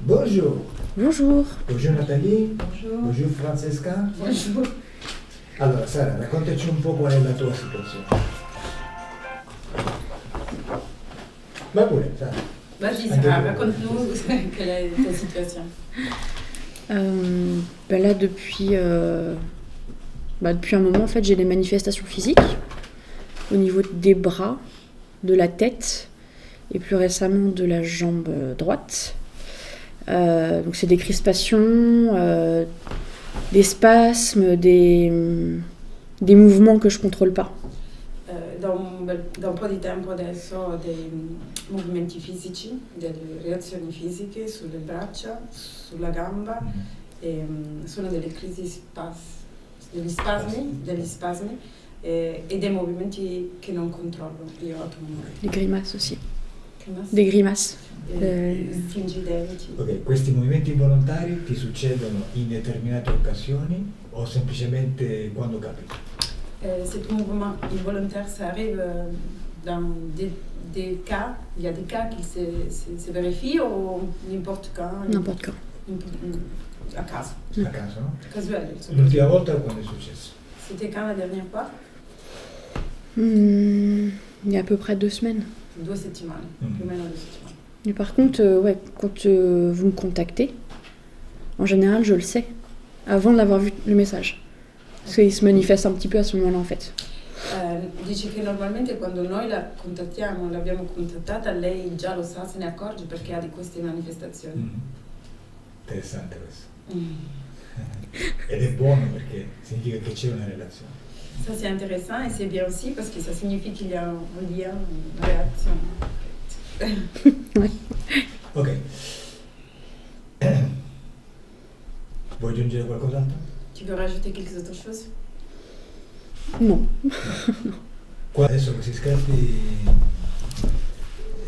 Bonjour. Bonjour. Bonjour Nathalie. Bonjour. Bonjour Francesca. Bonjour. Allora Sara, raccontaci un po' qual è la tua situazione. Va pure, Sara. Vas-y, Sarah, raconte-nous quelle est ta situation. Là, depuis un moment, en fait, j'ai des manifestations physiques au niveau des bras, de la tête et plus récemment de la jambe droite. Donc c'est des crispations, des spasmes, des mouvements que je contrôle pas. Da un po' di tempo adesso dei movimenti fisici, delle reazioni fisiche sulle braccia, sulla gamba, e sono delle crisi degli spasmi e dei movimenti che non controllo io attualmente. Des grimaces aussi. Grimace? Des grimaces. Frigidenti. Ok, questi movimenti involontari ti succedono in determinate occasioni o semplicemente quando capita? Cet mouvement involontaire, ça arrive dans des cas, il y a des cas qui se vérifient ou n'importe quand? N'importe quand. A caso. A caso, no? Casuel. L'ultima volta quando è successo? C'était quand la dernière fois? Il y a à peu près 2 semaines. 2 settimane, più o meno 2 settimane. Mais par contre, quand vous me contactez, en général, je le sais avant d'avoir vu le message. Parce qu'il se manifeste un petit peu à ce moment-là, en fait. Dice che normalmente quando noi la contattiamo, l'abbiamo contattata, lei già lo sa, se ne accorge perché ha di queste manifestazioni. Interessante questo. Ed è buono perché significa che c'è una relazione. Ça c'est intéressant et c'est bien aussi parce que ça signifie qu'il y a un lien, une réaction. Ouais. Ok. Vuoi aggiungere qualcos'altro? Tu veux rajouter quelque autre chose? Non. Qua adesso questi scarti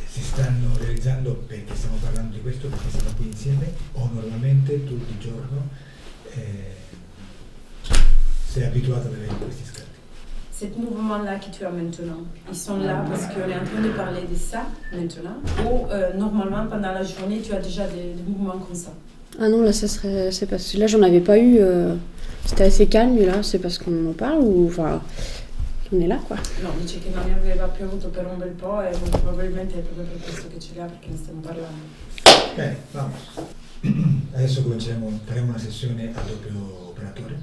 si stanno realizzando perché stiamo parlando di questo, perché siamo qui insieme, o normalmente tutto il giorno sei abituato ad avere questi scarti? Cet mouvement-là que tu as maintenant, ils sont là parce qu'on est en train de parler de ça maintenant, ou normalement pendant la journée tu as déjà des mouvements comme ça? Ah non, là, c'est parce que là, j'en avais pas eu. C'était assez calme, et là, c'est parce qu'on en parle ou. Enfin, on est là, quoi. No, dice che non ne aveva più avuto per un bel po' e probabilmente è proprio per questo che ce l'ha, perché ne stiamo parlando. Bene, vamos. Adesso faremo una sessione a doppio operatore.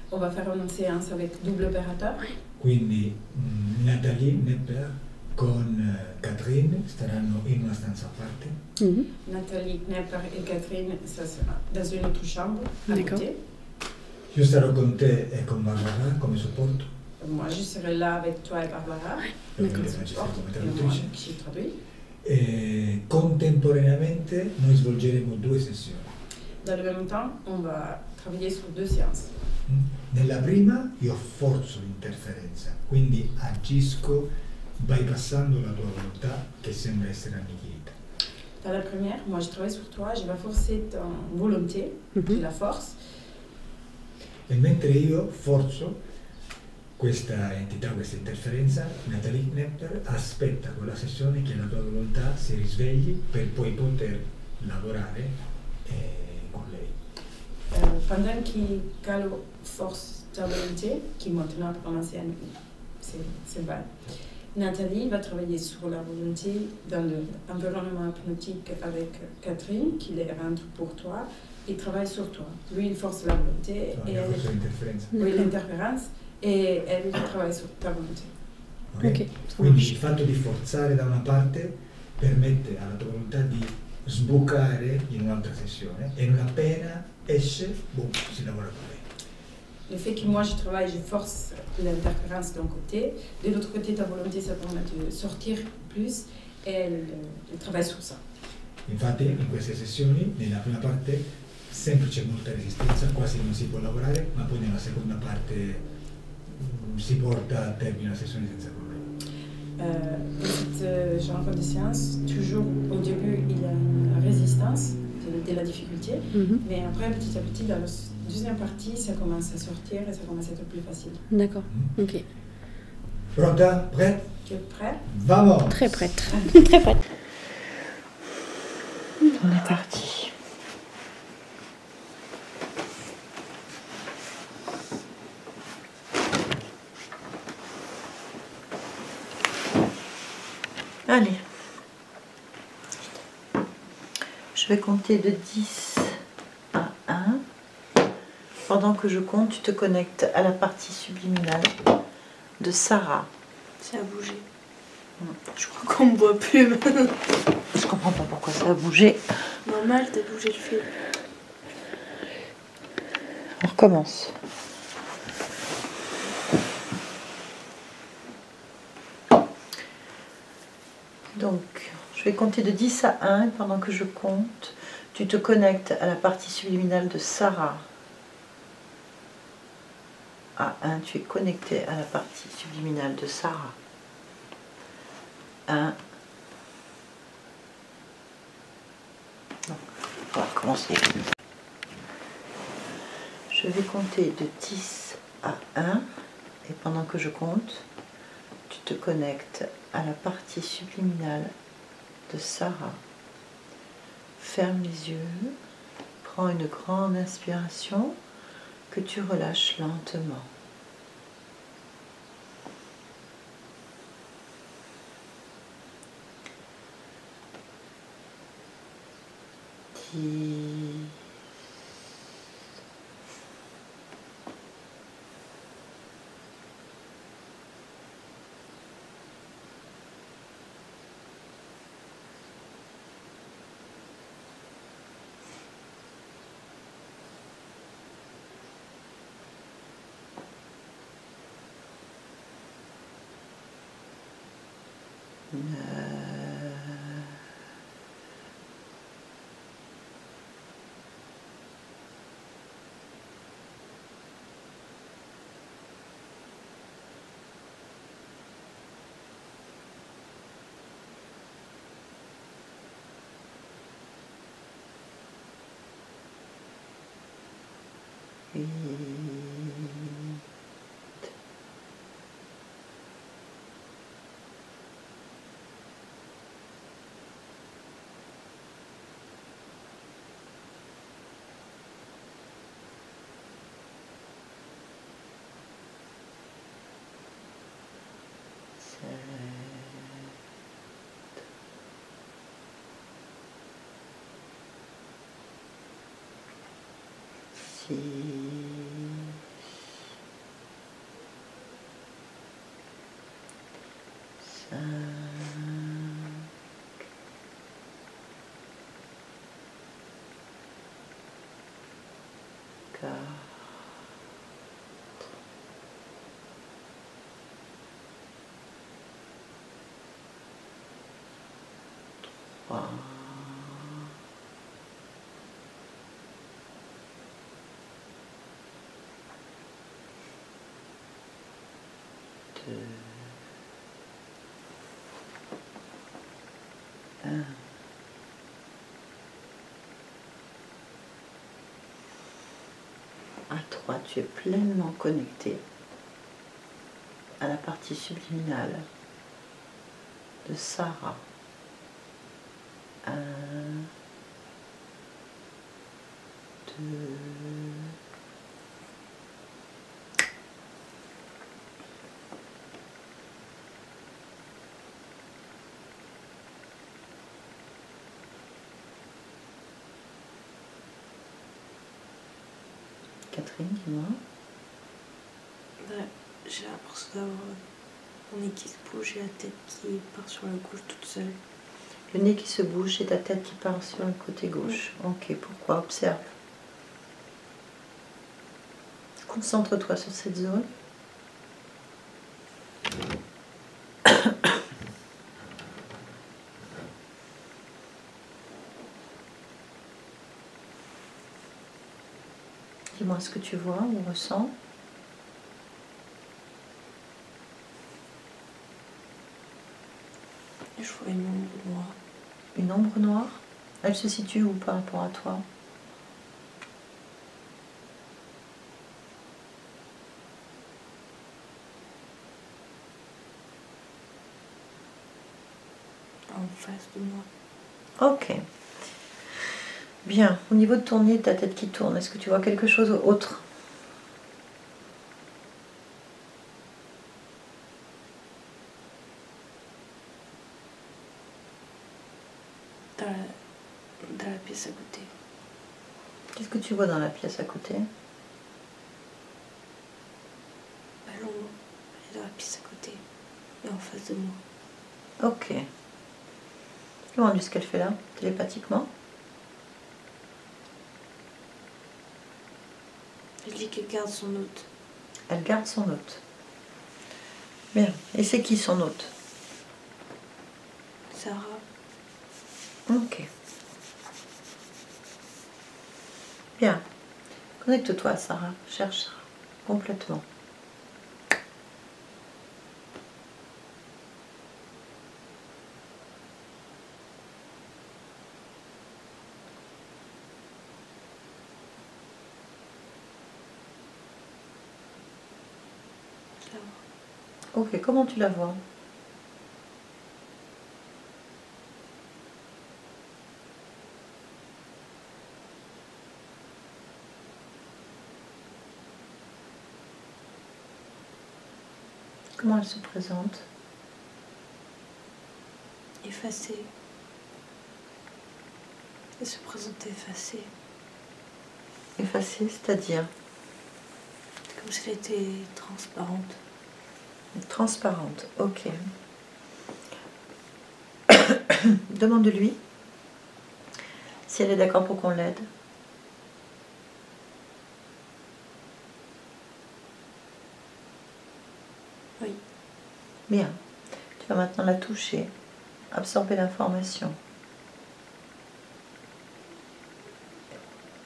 On va faire une séance avec double opérateur. Quindi Nathalie Nepper con Catherine staranno in una stanza a parte. Nathalie Nepper et Catherine, ça sera dans une autre chambre à côté. Io sarò con te e con Barbara come supporto. Moi, je serai là avec toi et Barbara. Come traduttrice. Qui traduit. E contemporaneamente noi svolgeremo 2 sessioni. Dans le même temps, on va travailler sur 2 séances. Nella prima io forzo l'interferenza, quindi agisco bypassando la tua volontà che sembra essere annichilita. Dans la première, moi je travaille sur toi, je vais forcer ta volonté, tu la force. E mentre io forzo questa entità, questa interferenza, Nathalie Nepper aspetta con la sessione che la tua volontà si risvegli per poi poter lavorare con lei. Pendant qu'Calo force ta volonté, qui maintenant pour commencer c'est vrai, Nathalie va travailler sur la volonté dans l'environnement hypnotique avec Catherine, qui les rentre pour toi, et travaille sur toi. Lui, il force la volonté, No, io forzo l'interferenza. Oui, l'interférence, et elle travaille sur ta volonté. Okay? Quindi il fatto di forzare da una parte permette alla tua volontà di sbucare in un'altra sessione e non appena esce, boom, si lavora con lei. Le fait que moi je travaille, je force l'interférence d'un côté, de l'autre côté ta volonté ça permet de sortir plus et elle travaille sur ça. Infatti in queste sessioni, nella prima parte, sempre c'è molta resistenza, quasi non si può lavorare, ma poi nella seconda parte si porta a termine la sessione senza problemi. Cette genre de séance, toujours au début il y a une résistance de la difficulté, mais après petit à petit dans la deuxième partie ça commence à sortir et ça commence à être plus facile. D'accord, ok. Pronta? Prête? Tu es prêt? Vamos! Très prête. Très prête. On est parti. Allez. Je vais compter de 10 à 1. Pendant que je compte, tu te connectes à la partie subliminale de Sarah. Ça a bougé. Je crois qu'on me voit plus maintenant. Je comprends pas pourquoi ça a bougé. Normal, t'as bougé le fil. On recommence. Donc, je vais compter de 10 à 1. Pendant que je compte, tu te connectes à la partie subliminale de Sarah. À 1, tu es connecté à la partie subliminale de Sarah. 1. Non, on va recommencer. Je vais compter de 10 à 1 et pendant que je compte, tu te connectes à la partie subliminale de Sarah. Ferme les yeux, prends une grande inspiration que tu relâches lentement. À 3, tu es pleinement connecté à la partie subliminale de Sarah. 1, 2, 4, dis-moi. Ouais, j'ai l'impression d'avoir mon nez qui se bouge et la tête qui part sur la gauche toute seule. Le nez qui se bouge et ta tête qui part sur le côté gauche. Ok, pourquoi? Observe. Concentre-toi sur cette zone. Dis-moi ce que tu vois ou ressens. Je vois une ombre noire. Une ombre noire? Elle se situe où par rapport à toi? En face de moi. Ok. Bien, au niveau de ton nez, de ta tête qui tourne, est-ce que tu vois quelque chose autre? Dans la pièce à côté. Qu'est-ce que tu vois dans la pièce à côté? L'ombre, elle est dans la pièce à côté. Et en face de moi. Ok. Tu as rendu ce qu'elle fait là, télépathiquement? Elle dit qu'elle garde son hôte. Elle garde son hôte. Bien. Et c'est qui son hôte? Sarah. Ok. Bien. Connecte-toi à Sarah. Cherche Sarah. Complètement. Ok, comment tu la vois? Comment elle se présente? Effacée. Elle se présente effacée. Effacée, c'est-à-dire? Comme si elle était transparente. Transparente, ok. Demande-lui si elle est d'accord pour qu'on l'aide. Oui. Bien. Tu vas maintenant la toucher, absorber l'information.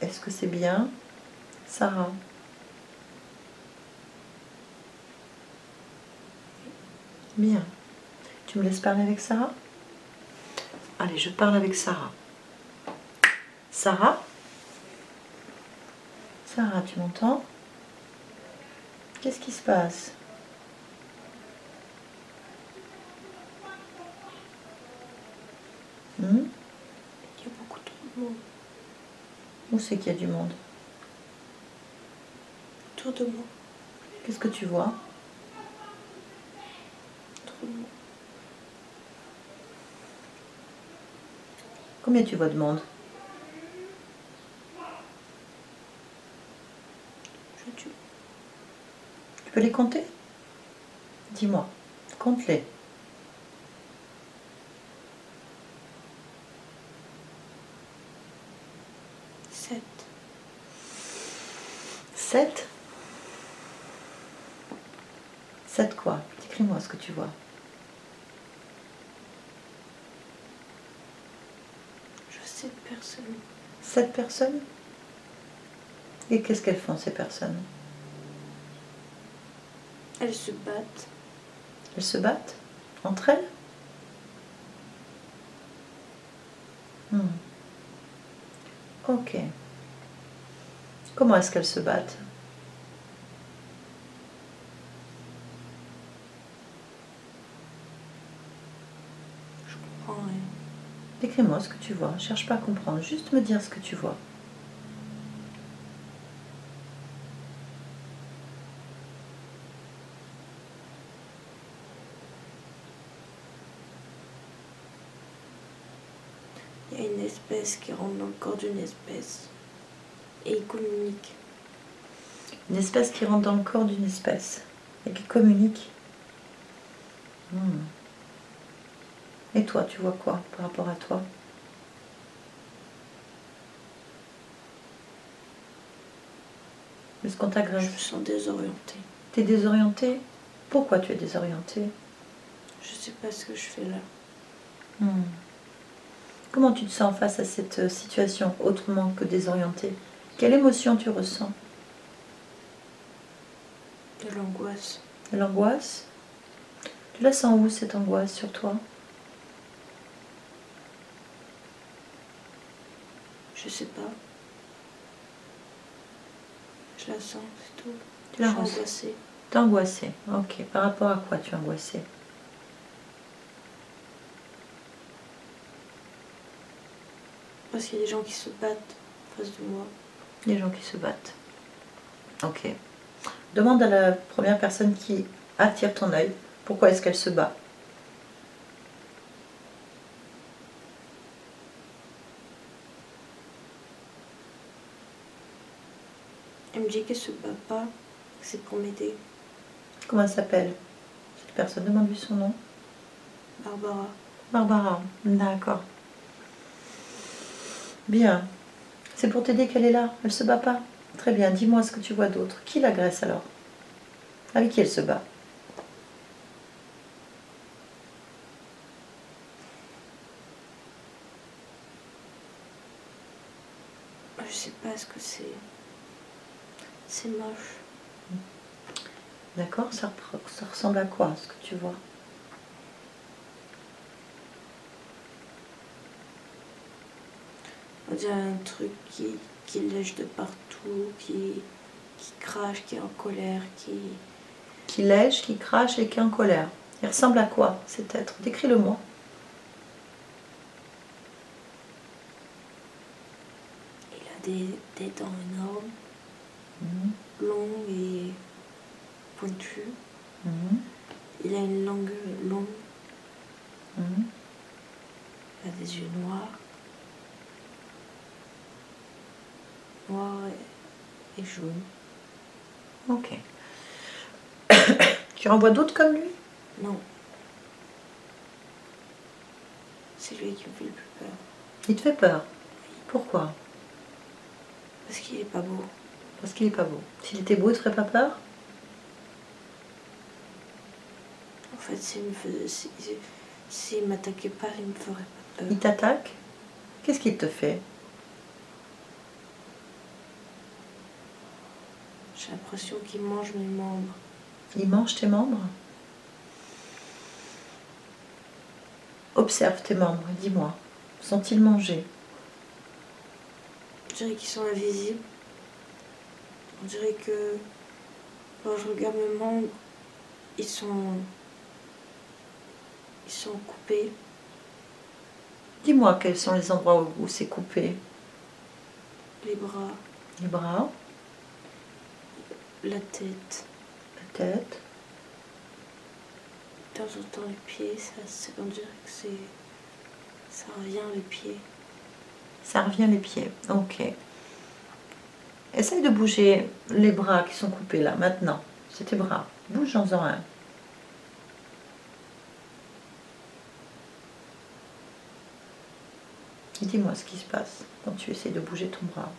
Est-ce que c'est bien, Sarah? Bien. Tu me laisses parler avec Sarah? Allez, je parle avec Sarah. Sarah? Sarah, tu m'entends? Qu'est-ce qui se passe? Il y a beaucoup trop de monde. Où c'est qu'il y a du monde? Autour de moi. Qu'est-ce que tu vois? Trop de monde. Combien tu vois de monde? Tu peux les compter? Dis-moi, compte-les. 7. 7? 7 quoi? Décris-moi ce que tu vois. Je sais personne. 7 personnes? Et qu'est-ce qu'elles font ces personnes? Elles se battent. Elles se battent? Entre elles? Ok. Comment est-ce qu'elles se battent? Je comprends rien. Décris-moi ce que tu vois. Cherche pas à comprendre, juste me dire ce que tu vois. Il y a une espèce qui rentre dans le corps d'une espèce. Et ils communiquent. Une espèce qui rentre dans le corps d'une espèce et qui communique. Et toi, tu vois quoi par rapport à toi? Est-ce qu'on Je t'agresse? me sens désorientée. T'es désorientée? Pourquoi tu es désorientée? Je sais pas ce que je fais là. Comment tu te sens face à cette situation autrement que désorientée? Quelle émotion tu ressens? De l'angoisse. De l'angoisse? Tu la sens où cette angoisse sur toi? Je sais pas. Je la sens, c'est tout. Tu la Je suis ressens? angoissée. T'es angoissée. Ok. Par rapport à quoi tu es angoissée? parce qu'il y a des gens qui se battent en face de moi. Les gens qui se battent. Ok. Demande à la première personne qui attire ton œil, pourquoi est-ce qu'elle se bat? Elle me dit qu'elle se bat pas, que c'est pour m'aider. Comment elle s'appelle? Cette personne, demande-lui son nom. Barbara. Barbara, d'accord. Bien. C'est pour t'aider qu'elle est là, elle se bat pas. Très bien, dis-moi ce que tu vois d'autre. Qui l'agresse alors? Avec qui elle se bat? Je sais pas ce que c'est. C'est moche. D'accord, ça ressemble à quoi ce que tu vois? On dirait un truc qui lèche de partout, qui crache, qui est en colère, Qui lèche, qui crache et qui est en colère. Il ressemble à quoi cet être? Décris-le-moi. Il a des dents énormes, Mhm. longues et pointues. Mhm. Il a une langue longue, Mhm. il a des yeux noirs. Noir et jaune. Ok. Tu en vois d'autres comme lui? Non. C'est lui qui me fait le plus peur. Il te fait peur? Pourquoi? Parce qu'il est pas beau. Parce qu'il est pas beau. S'il était beau, il te ferait pas peur? En fait, s'il m'attaquait pas, il me ferait pas peur. Il t'attaque? Qu'est-ce qu'il te fait? J'ai l'impression qu'il mange mes membres. Il mange tes membres? Observe tes membres, dis-moi. Sont-ils mangés? On dirait qu'ils sont invisibles. On dirait que quand je regarde mes membres, ils sont coupés. Dis-moi quels sont les endroits où c'est coupé. Les bras, Les bras, la tête, la tête. de temps en temps les pieds. On dirait que ça revient les pieds. Ça revient les pieds. Ok. Essaye de bouger les bras qui sont coupés là, maintenant. C'est tes bras. Bouge-en un. Dis-moi ce qui se passe quand tu essaies de bouger ton bras.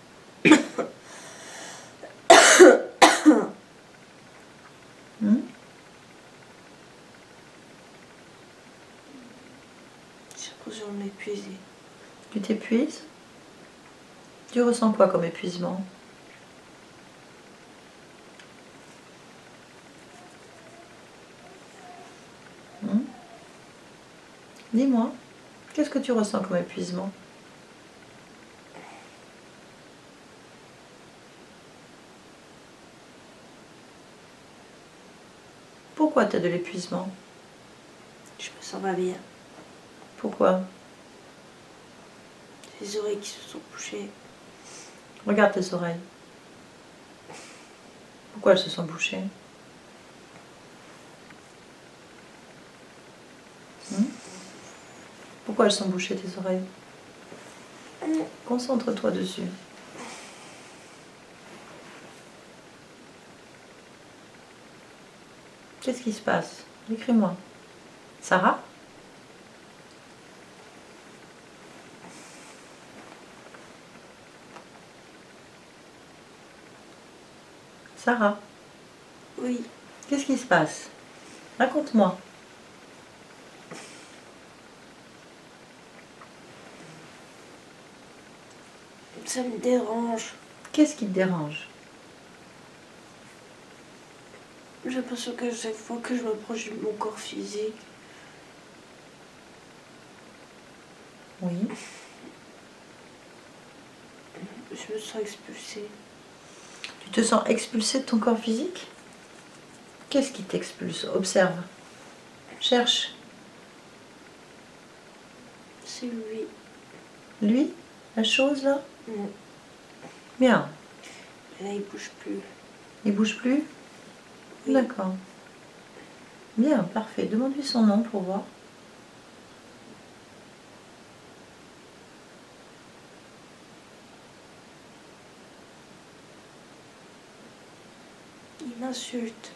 J'ai l'impression de m'épuiser. Tu t'épuises? Tu ressens quoi comme épuisement? Dis-moi, qu'est-ce que tu ressens comme épuisement? Pourquoi tu as de l'épuisement? Je me sens pas bien. Pourquoi? Les oreilles qui se sont bouchées. Regarde tes oreilles. Pourquoi elles se sont bouchées? Pourquoi elles sont bouchées tes oreilles? Concentre-toi dessus. Qu'est-ce qui se passe? Écris-moi. Sarah? Sarah? Oui, Qu'est-ce qui se passe? Raconte-moi. ça me dérange. Qu'est-ce qui te dérange? J'ai l'impression qu'à chaque fois que je m'approche de mon corps physique, Oui. je me sens expulsée. Tu te sens expulsé de ton corps physique? Qu'est-ce qui t'expulse? Observe. Cherche. C'est lui. Lui? la chose là? Non. Bien. Là, il bouge plus. Il bouge plus? Oui. D'accord. Bien, parfait. Demande-lui son nom pour voir. Il m'insulte.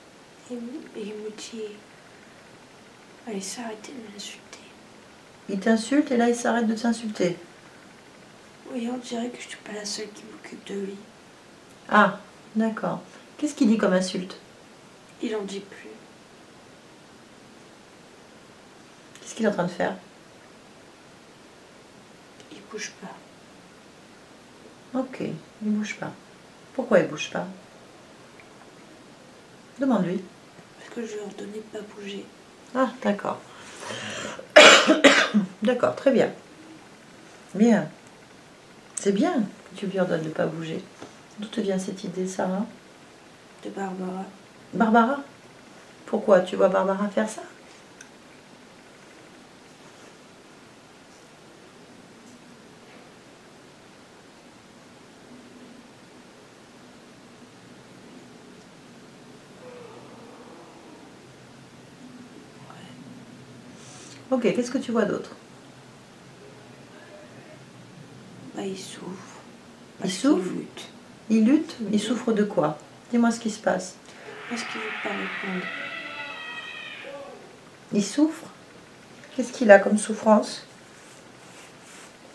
Il me dit... Allez, s'arrêter de m'insulter. Il t'insulte et là il s'arrête de t'insulter. Oui, on dirait que je suis pas la seule qui m'occupe de lui. Ah, d'accord. Qu'est-ce qu'il dit comme insulte? Il en dit plus. Qu'est-ce qu'il est en train de faire? Il bouge pas. Ok, il bouge pas. Pourquoi il bouge pas? Demande-lui. Parce que je leur donnais de pas bouger. Ah, d'accord. D'accord, très bien. Bien. C'est bien que tu lui ordonnes de ne pas bouger. D'où te vient cette idée, Sarah? De Barbara. Barbara? Pourquoi? Tu vois Barbara faire ça? Ok, qu'est-ce que tu vois d'autre? Bah, il souffre. Il Parce souffre? qu'il lutte. Il lutte? Il souffre de quoi? Dis-moi ce qui se passe. Parce qu'il veut pas répondre. Il souffre? Qu'est-ce qu'il a comme souffrance?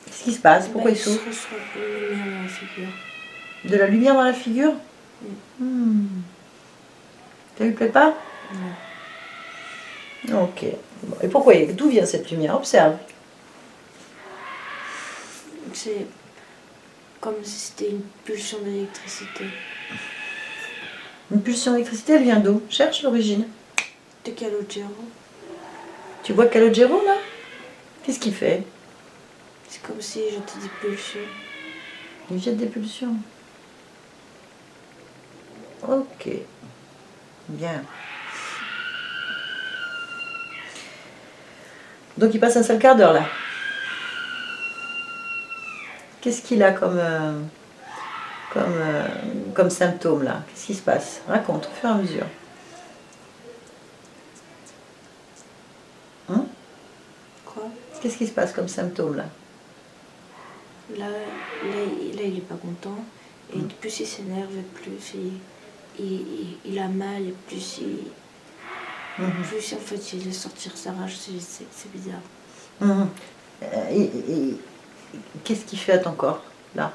Qu'est-ce qui se passe? Pourquoi il souffre? Il reçoit de la lumière dans la figure. De la lumière dans la figure? Ça lui plaît pas? Non. Ok. Bon, et pourquoi? D'où vient cette lumière? Observe. C'est comme si c'était une pulsion d'électricité. Une pulsion d'électricité, elle vient d'où? Cherche l'origine. De Calogero. Tu vois Calogero là? Qu'est-ce qu'il fait? C'est comme si j'étais des pulsions. Il jette des pulsions. Ok. Bien. Donc il passe un seul quart d'heure là. Qu'est-ce qu'il a comme symptôme là? Qu'est-ce qui se passe? Raconte au fur et à mesure. Quoi? Qu'est-ce qui se passe comme symptôme là? Là, il est pas content. Et plus il s'énerve, plus il a mal, et plus plus en fait il laisse sortir sa rage. C'est bizarre. Qu'est-ce qu'il fait à ton corps là?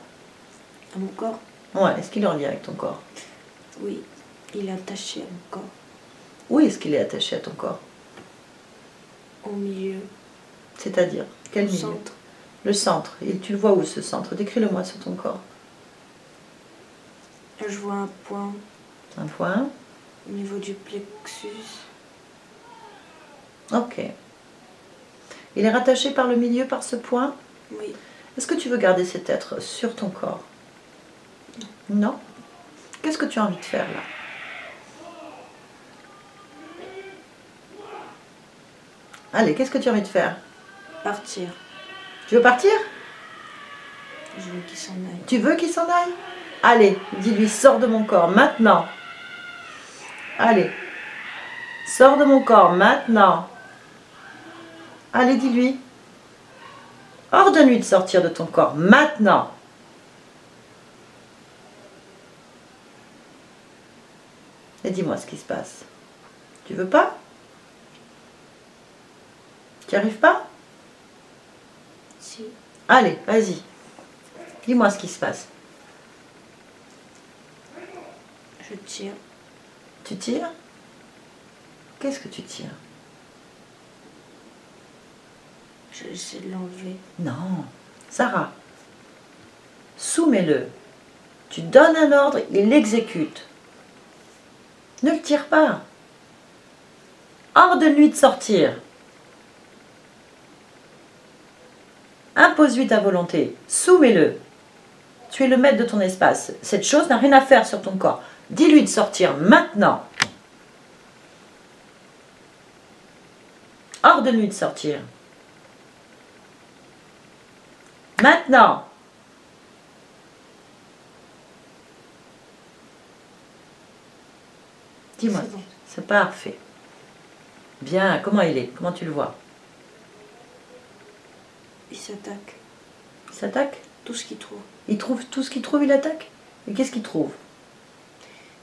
À mon corps? Ouais, est-ce qu'il est en lien avec ton corps? Oui, il est attaché à mon corps. Où est-ce qu'il est attaché à ton corps? Au milieu. C'est-à-dire quel Au milieu? centre. Le centre. Et tu le vois où ce centre? Décris-le-moi sur ton corps. Je vois un point Un point. au niveau du plexus. Ok. Il est rattaché par le milieu, par ce point? Oui. Est-ce que tu veux garder cet être sur ton corps? Non. Qu'est-ce que tu as envie de faire là? Allez, qu'est-ce que tu as envie de faire? Partir. Tu veux partir? Je veux qu'il s'en aille. Tu veux qu'il s'en aille? Allez, dis-lui, sors de mon corps maintenant. Allez, sors de mon corps maintenant. Allez, dis-lui. Ordonne-lui de sortir de ton corps maintenant. Et dis-moi ce qui se passe. Tu veux pas? Tu n'y arrives pas? Si. Allez, vas-y. Dis-moi ce qui se passe. Je tire. Tu tires? Qu'est-ce que tu tires? J'essaie de l'enlever. Non. Sarah, soumets-le. Tu donnes un ordre, il l'exécute. Ne le tire pas. Ordonne-lui de sortir. Impose-lui ta volonté. Soumets-le. Tu es le maître de ton espace. Cette chose n'a rien à faire sur ton corps. Dis-lui de sortir maintenant. Ordonne-lui de sortir. Maintenant. Dis-moi, C'est bon. c'est parfait. Bien, comment il est? Comment tu le vois? Il s'attaque. Il s'attaque? Tout ce qu'il trouve. Il trouve tout ce qu'il trouve, il attaque? Et qu'est-ce qu'il trouve?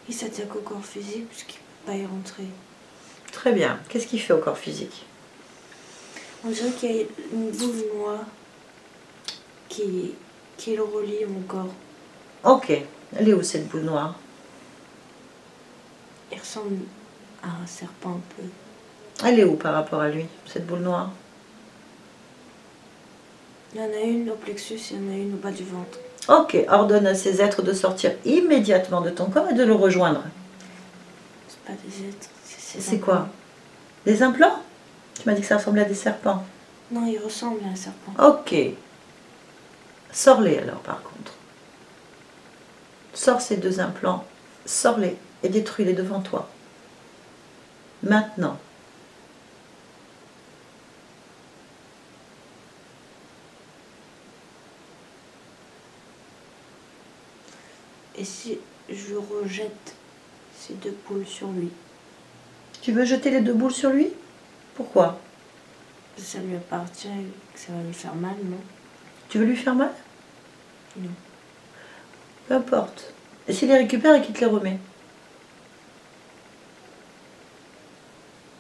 Il s'attaque au corps physique puisqu'il ne peut pas y rentrer. Très bien. Qu'est-ce qu'il fait au corps physique? On dirait qu'il y a une boule noire qui le relie à mon corps. Ok. Elle est où cette boule noire? Il ressemble à un serpent un peu. Elle est où par rapport à lui, cette boule noire? Il y en a une au plexus et il y en a une au bas du ventre. Ok. Ordonne à ces êtres de sortir immédiatement de ton corps et de le rejoindre. C'est pas des êtres. C'est quoi? Des implants? Tu m'as dit que ça ressemblait à des serpents. Non, il ressemble à un serpent. Ok. Sors-les alors par contre. Sors ces 2 implants. Sors-les et détruis-les devant toi. Maintenant. Et si je rejette ces 2 boules sur lui? Tu veux jeter les 2 boules sur lui? Pourquoi? Ça lui appartient et que ça va lui faire mal, non? Tu veux lui faire mal? Non. Peu importe. Et s'il les récupère et qu'il te les remet?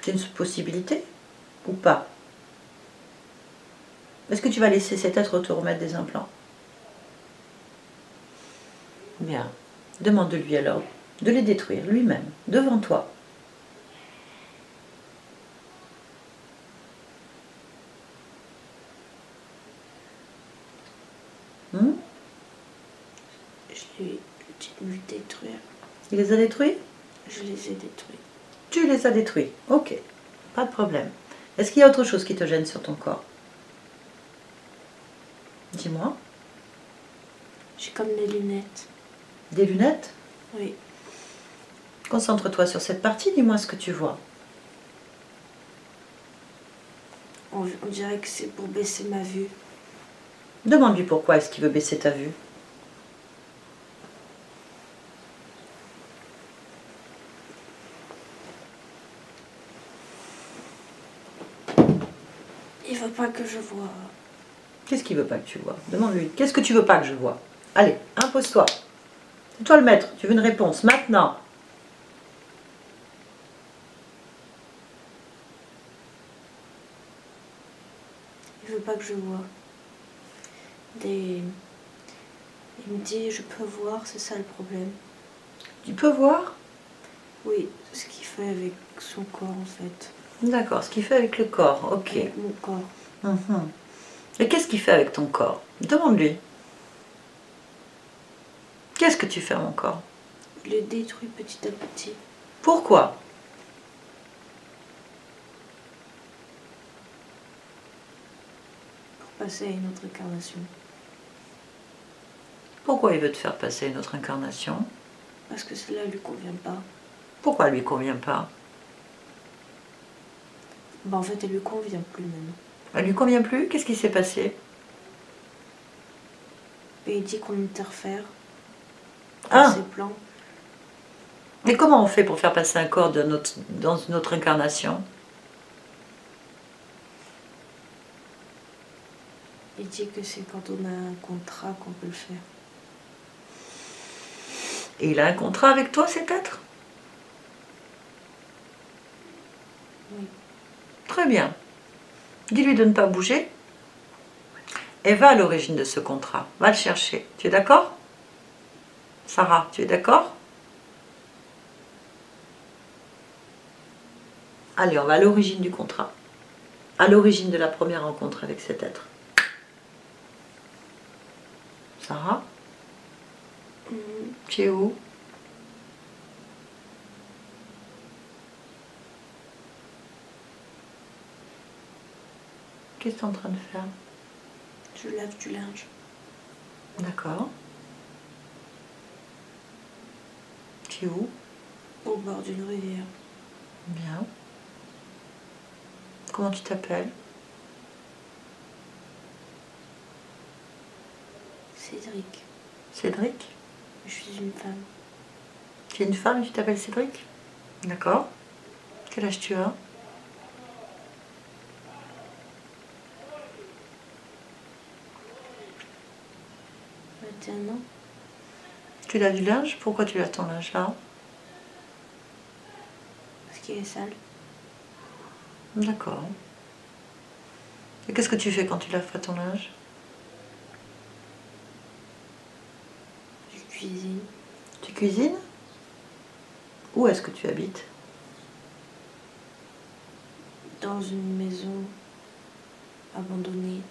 C'est une possibilité ou pas? Est-ce que tu vas laisser cet être te remettre des implants? Bien. Demande-lui alors de les détruire lui-même, devant toi. Je lui ai dit de me détruire. Il les a détruits? Je les ai détruits. Tu les as détruits. Ok, pas de problème. Est-ce qu'il y a autre chose qui te gêne sur ton corps? Dis-moi. J'ai comme des lunettes. Des lunettes? Oui. Concentre-toi sur cette partie, dis-moi ce que tu vois. On dirait que c'est pour baisser ma vue. Demande-lui pourquoi est-ce qu'il veut baisser ta vue. Il veut pas que je vois. Qu'est-ce qu'il veut pas que tu vois? Demande-lui. Qu'est-ce que tu veux pas que je vois? Allez, impose-toi. C'est toi le maître. Tu veux une réponse maintenant. Il veut pas que je vois. Il me dit je peux voir, c'est ça le problème. Tu peux voir? Oui, ce qu'il fait avec son corps en fait. D'accord, ce qu'il fait avec le corps. Ok. Avec mon corps. Mhm. Et qu'est-ce qu'il fait avec ton corps? Demande-lui. Qu'est-ce que tu fais à mon corps? Je le détruis petit à petit. Pourquoi? Pour passer à une autre incarnation. Pourquoi il veut te faire passer une autre incarnation? Parce que cela lui convient pas. Pourquoi elle lui convient pas? Bah en fait elle lui convient plus même. Elle lui convient plus? Qu'est-ce qui s'est passé? Et il dit qu'on interfère Ah. dans ses plans. Et comment on fait pour faire passer un corps dans une autre incarnation? Il dit que c'est quand on a un contrat qu'on peut le faire. Et il a un contrat avec toi, cet être? Oui. Très bien. Dis-lui de ne pas bouger. Et va à l'origine de ce contrat. Va le chercher. Tu es d'accord? Sarah, tu es d'accord? Allez, on va à l'origine du contrat. À l'origine de la première rencontre avec cet être. Sarah? Tu es où? Qu'est-ce que tu es en train de faire? Je lave du linge. D'accord. Tu es où? Au bord d'une rivière. Bien. Comment tu t'appelles? Cédric. Cédric? Je suis une femme. Tu es une femme et tu t'appelles Cédric? D'accord. Quel âge tu as? 21 ans. Tu l'as du linge? Pourquoi tu laves ton linge là? Parce qu'il est sale. D'accord. Et qu'est-ce que tu fais quand tu laves pas ton linge? Je cuisine. Tu cuisines? Où est-ce que tu habites? Dans une maison abandonnée.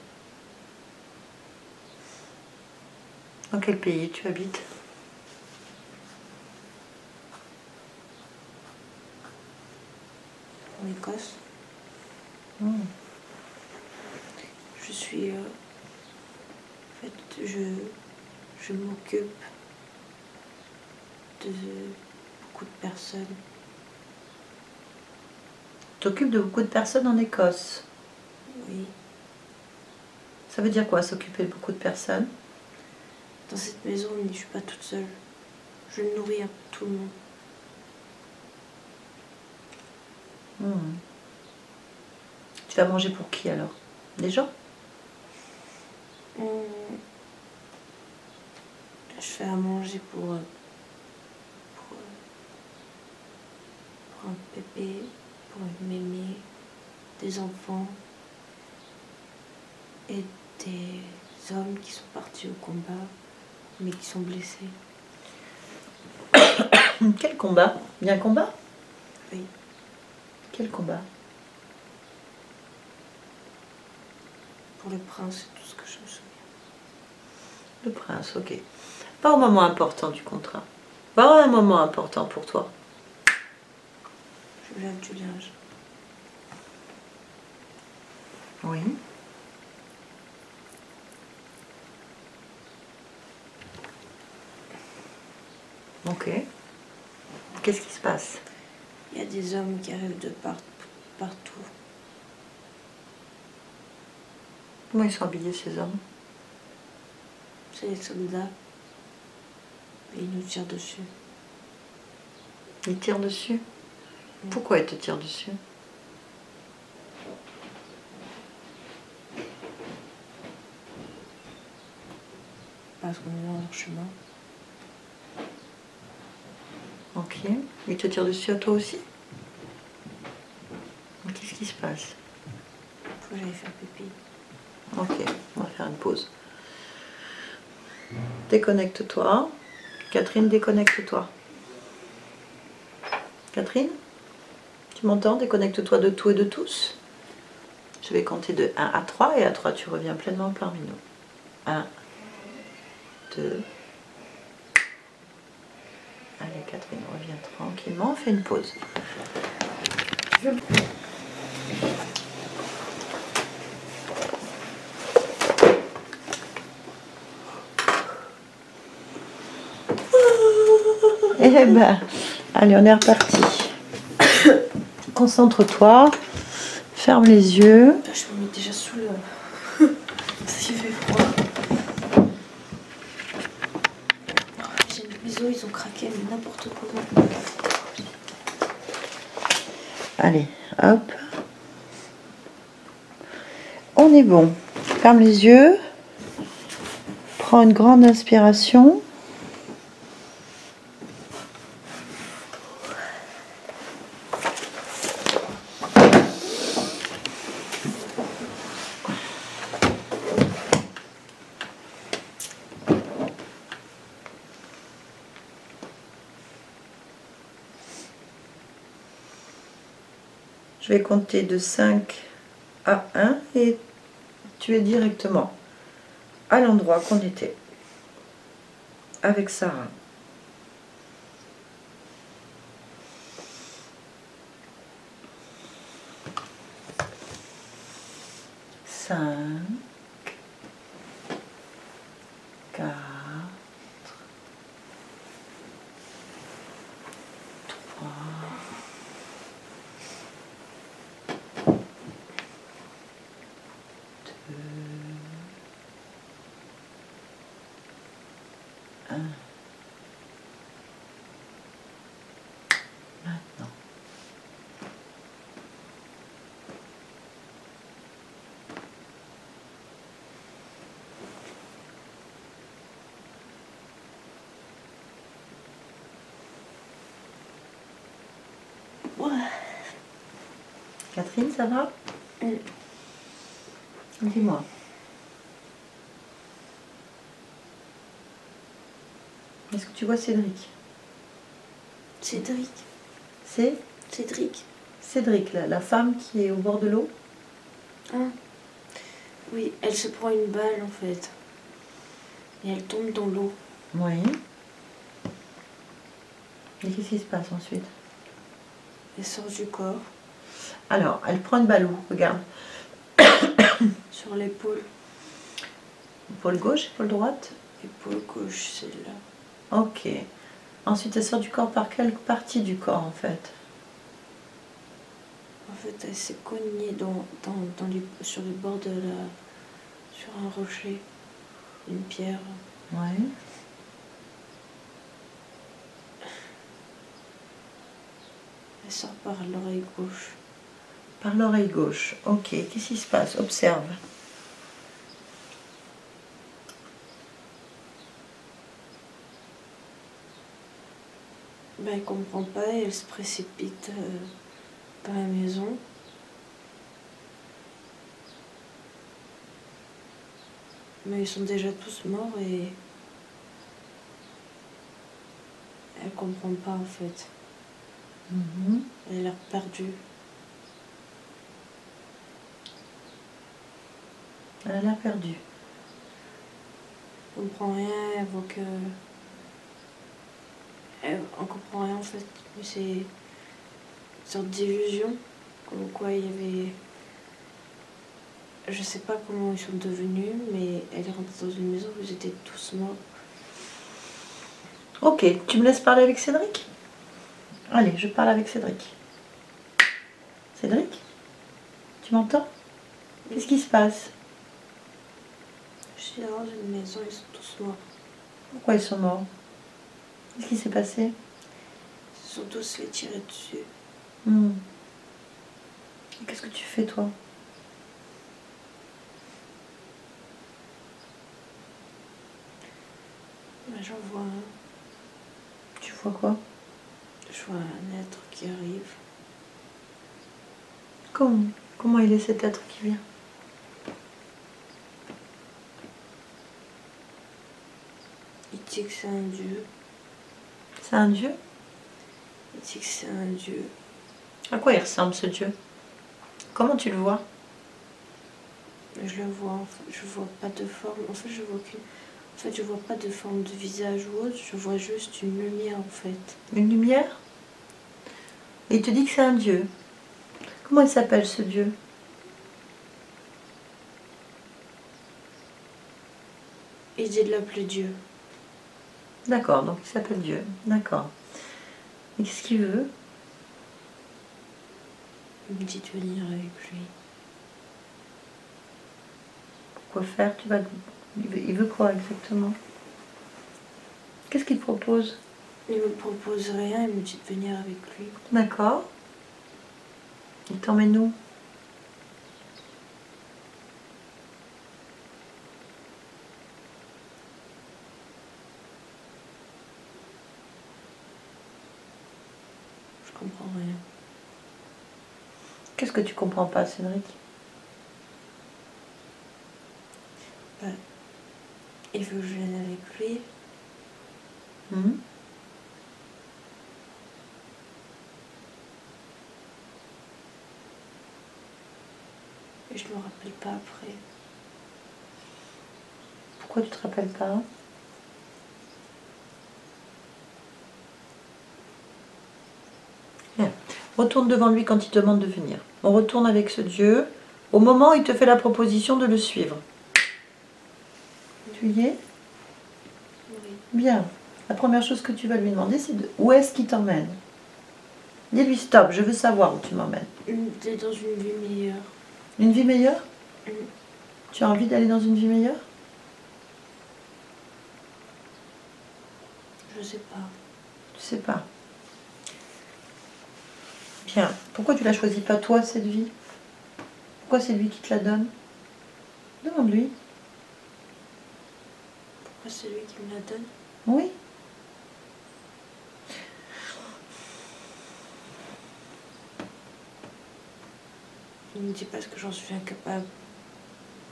Dans quel pays tu habites? En Écosse. Hmm. Je suis... en fait, je m'occupe de beaucoup de personnes. T'occupes de beaucoup de personnes en Écosse. Oui. Ça veut dire quoi, s'occuper de beaucoup de personnes? Dans cette maison, je ne suis pas toute seule. Je nourris un peu tout le monde. Hmm. Tu vas manger pour qui alors? Des gens? Je fais à manger pour un bébé, pour une mémé, des enfants et des hommes qui sont partis au combat mais qui sont blessés. Quel combat? Il y a un combat? Oui. Quel combat? Pour le prince, c'est tout ce que je me souviens. Le prince, ok. Pas au moment important du contrat. Pas un moment important pour toi. Je lave du linge. Oui. Ok. Qu'est-ce qui se passe? Il y a des hommes qui arrivent de partout. Comment ils sont habillés ces hommes? C'est des soldats. Et ils nous tirent dessus. Ils tirent dessus? Pourquoi ils te tirent dessus? Parce qu'on est dans leur chemin. Ok. Ils te tirent dessus à toi aussi? Qu'est-ce qui se passe? Faut que j'aille faire pipi. Ok, on va faire une pause. Déconnecte-toi. Catherine, déconnecte-toi. Catherine, tu m'entends? Déconnecte-toi de tout et de tous. Je vais compter de 1 à 3 et à 3 tu reviens pleinement parmi nous. 1, 2. Allez Catherine, reviens tranquillement, on fait une pause. Eh ben, allez, on est reparti. Concentre-toi, ferme les yeux. Je me mets déjà sous le... Parce qu'il fait froid. J'ai mes os, ils ont craqué, mais n'importe comment. Allez, hop. On est bon. Ferme les yeux. Prends une grande inspiration. Je vais compter de 5 à 1 et tu es directement à l'endroit qu'on était avec Sarah. 5, 4, 3, 2, 1. Maintenant. Catherine, ça va? Dis-moi. Est-ce que tu vois Cédric? Cédric. C'est Cédric. Cédric, la femme qui est au bord de l'eau? Ah. Oui, elle se prend une balle en fait. Et elle tombe dans l'eau. Oui. Et qu'est-ce qui se passe ensuite? Elle sort du corps. Alors, elle prend une balle où? Regarde. Sur l'épaule. Épaule gauche, épaule droite? Épaule gauche, celle-là. Ok. Ensuite, elle sort du corps par quelle partie du corps en fait? En fait, elle s'est cognée sur le bord de la... sur un rocher, une pierre. Oui. Elle sort par l'oreille gauche. Par l'oreille gauche. Ok. Qu'est-ce qui se passe? Observe. Ben, elle comprend pas et elle se précipite dans la maison. Mais ils sont déjà tous morts et elle comprend pas en fait. Elle a l'air perdue. Elle a l'air perdue. Elle comprend rien, elle voit que... On comprend rien en fait, mais c'est une sorte d'illusion, comme quoi il y avait... Je sais pas comment ils sont devenus, mais elle est rentrée dans une maison où ils étaient tous morts. Ok, tu me laisses parler avec Cédric? Allez, je parle avec Cédric. Cédric? Tu m'entends? Qu'est-ce qui se passe? Je suis dans une maison, ils sont tous morts. Pourquoi ils sont morts? Qu'est-ce qui s'est passé? Ils se sont tous fait tirer dessus. Et qu'est-ce que tu fais toi? Ben, j'en vois un. Tu vois quoi? Je vois un être qui arrive. Comment il est cet être qui vient? Il dit que c'est un dieu. C'est un dieu? Il dit que c'est un dieu. À quoi il ressemble ce dieu? Comment tu le vois? Je le vois, en fait, je vois pas de forme. En fait, je vois qu'une... En fait, je vois pas de forme de visage ou autre. Je vois juste une lumière, en fait. Une lumière? Et il te dit que c'est un dieu. Comment il s'appelle ce dieu? Il dit de l'appeler Dieu. D'accord, donc il s'appelle Dieu. D'accord. Et qu'est-ce qu'il veut? Il me dit de venir avec lui. Quoi faire? Il veut quoi exactement? Qu'est-ce qu'il te propose? Il me propose rien, il me dit de venir avec lui. D'accord. Il t'emmène où? Je comprends rien. Qu'est-ce que tu comprends pas, Cédric? Ben, il veut que je vienne avec lui. Et je me rappelle pas après. Pourquoi tu te rappelles pas? Bien. Retourne devant lui quand il te demande de venir. On retourne avec ce Dieu au moment où il te fait la proposition de le suivre. Tu y es? Oui. Bien. La première chose que tu vas lui demander, c'est où est-ce qu'il t'emmène? Dis-lui stop, je veux savoir où tu m'emmènes. T'es dans une vie meilleure. Une vie meilleure? Tu as envie d'aller dans une vie meilleure? Je sais pas. Tu sais pas. Bien. Pourquoi tu la choisis pas toi, cette vie? Pourquoi c'est lui qui te la donne? Demande-lui. Pourquoi c'est lui qui me la donne? Oui. Il me dit parce que j'en suis incapable.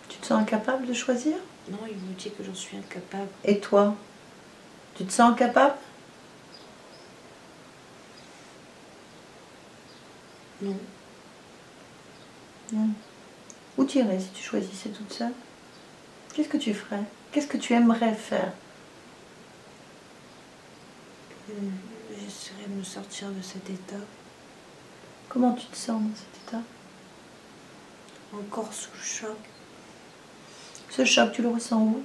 Tu te sens incapable de choisir? Non, il me dit que j'en suis incapable. Et toi? Tu te sens incapable? Non. Non. Où tu irais si tu choisissais toute seule? Qu'est-ce que tu ferais? Qu'est-ce que tu aimerais faire? J'essaierai de me sortir de cet état. Comment tu te sens dans cet état? Encore sous le choc. Ce choc, tu le ressens où?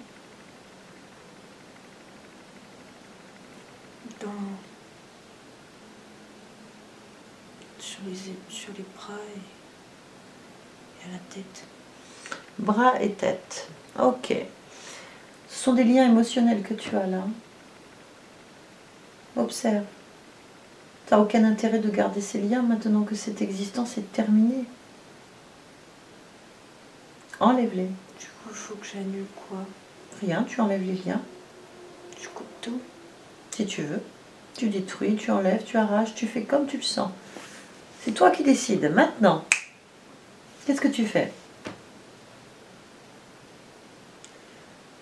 Sur les bras et à la tête. Bras et tête. Ok. Ce sont des liens émotionnels que tu as là. Observe. Tu n'as aucun intérêt de garder ces liens maintenant que cette existence est terminée. Enlève-les. Du coup, il faut que j'annule quoi? Rien, tu enlèves les liens. Tu coupes tout? Si tu veux. Tu détruis, tu enlèves, tu arraches, tu fais comme tu le sens. C'est toi qui décides. Maintenant, qu'est-ce que tu fais?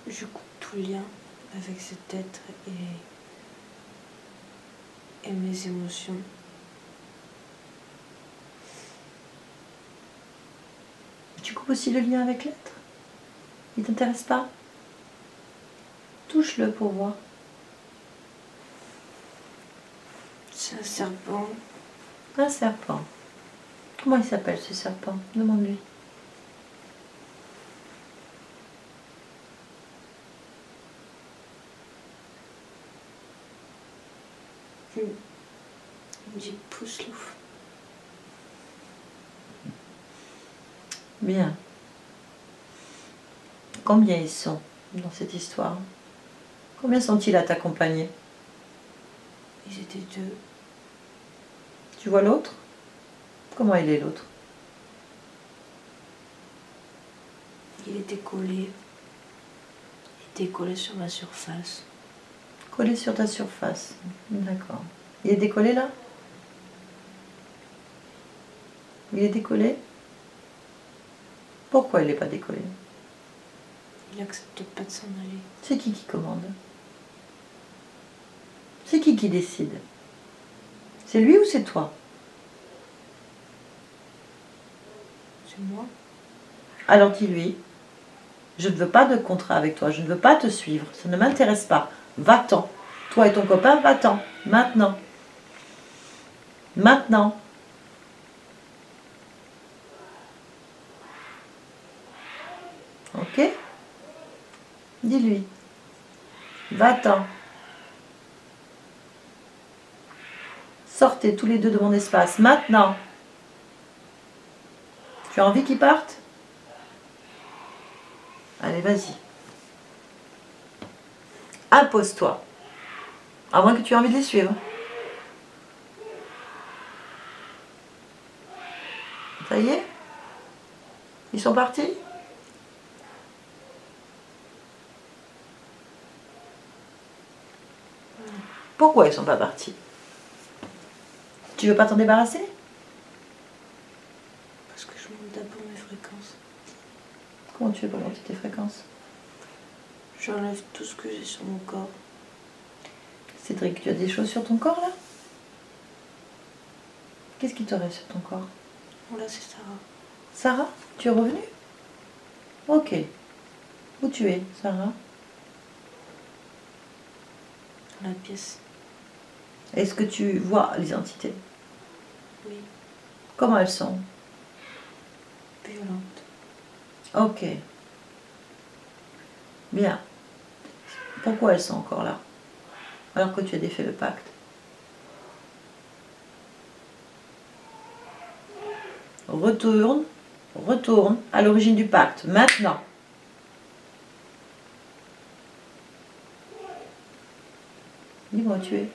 Je coupe tout lien avec cet être et mes émotions. Tu coupes aussi le lien avec l'être? Il t'intéresse pas? Touche-le pour voir. C'est un serpent. Un serpent. Comment il s'appelle ce serpent? Demande-lui. Il me dit Pouslouf. Bien. Combien ils sont dans cette histoire? Combien sont-ils à t'accompagner? Ils étaient deux. Tu vois l'autre? Comment il est l'autre? Il était collé. Il était collé sur ma surface. Collé sur ta surface. D'accord. Il est décollé là? Il est décollé? Pourquoi il n'est pas décollé? Il n'accepte pas de s'en aller. C'est qui commande? C'est qui décide? C'est lui ou c'est toi? C'est moi. Alors dis-lui, je ne veux pas de contrat avec toi, je ne veux pas te suivre, ça ne m'intéresse pas. Va-t'en. Toi et ton copain, va-t'en. Maintenant. Maintenant. Ok? Dis-lui. Va-t'en. Sortez tous les deux de mon espace. Maintenant. Tu as envie qu'ils partent? Allez, vas-y. Impose-toi. À moins que tu aies envie de les suivre. Ça y est? Ils sont partis? Pourquoi ils sont pas partis? Tu veux pas t'en débarrasser? Parce que je monte d'abord mes fréquences. Comment tu veux pas monter tes fréquences? J'enlève tout ce que j'ai sur mon corps. Cédric, tu as des choses sur ton corps là? Qu'est-ce qui te reste sur ton corps? Bon, là, c'est Sarah. Sarah, tu es revenue? Ok. Où tu es, Sarah? Dans la pièce. Est-ce que tu vois les entités? Oui. Comment elles sont? Violente. Ok. Bien. Pourquoi elles sont encore là? Alors que tu as défait le pacte. Retourne à l'origine du pacte, maintenant. Dis-moi où tu es.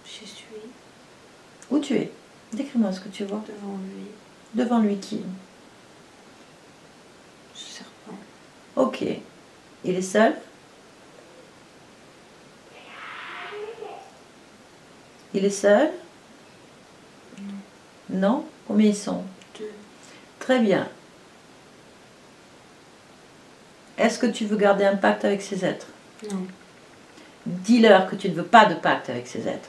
Je suis Où tu es? Décris-moi ce que tu vois. devant lui. Devant lui qui? Ce serpent. Ok. Il est seul? Il est seul? Non. Combien ils sont? 2. Très bien. Est-ce que tu veux garder un pacte avec ces êtres? Non. Dis-leur que tu ne veux pas de pacte avec ces êtres.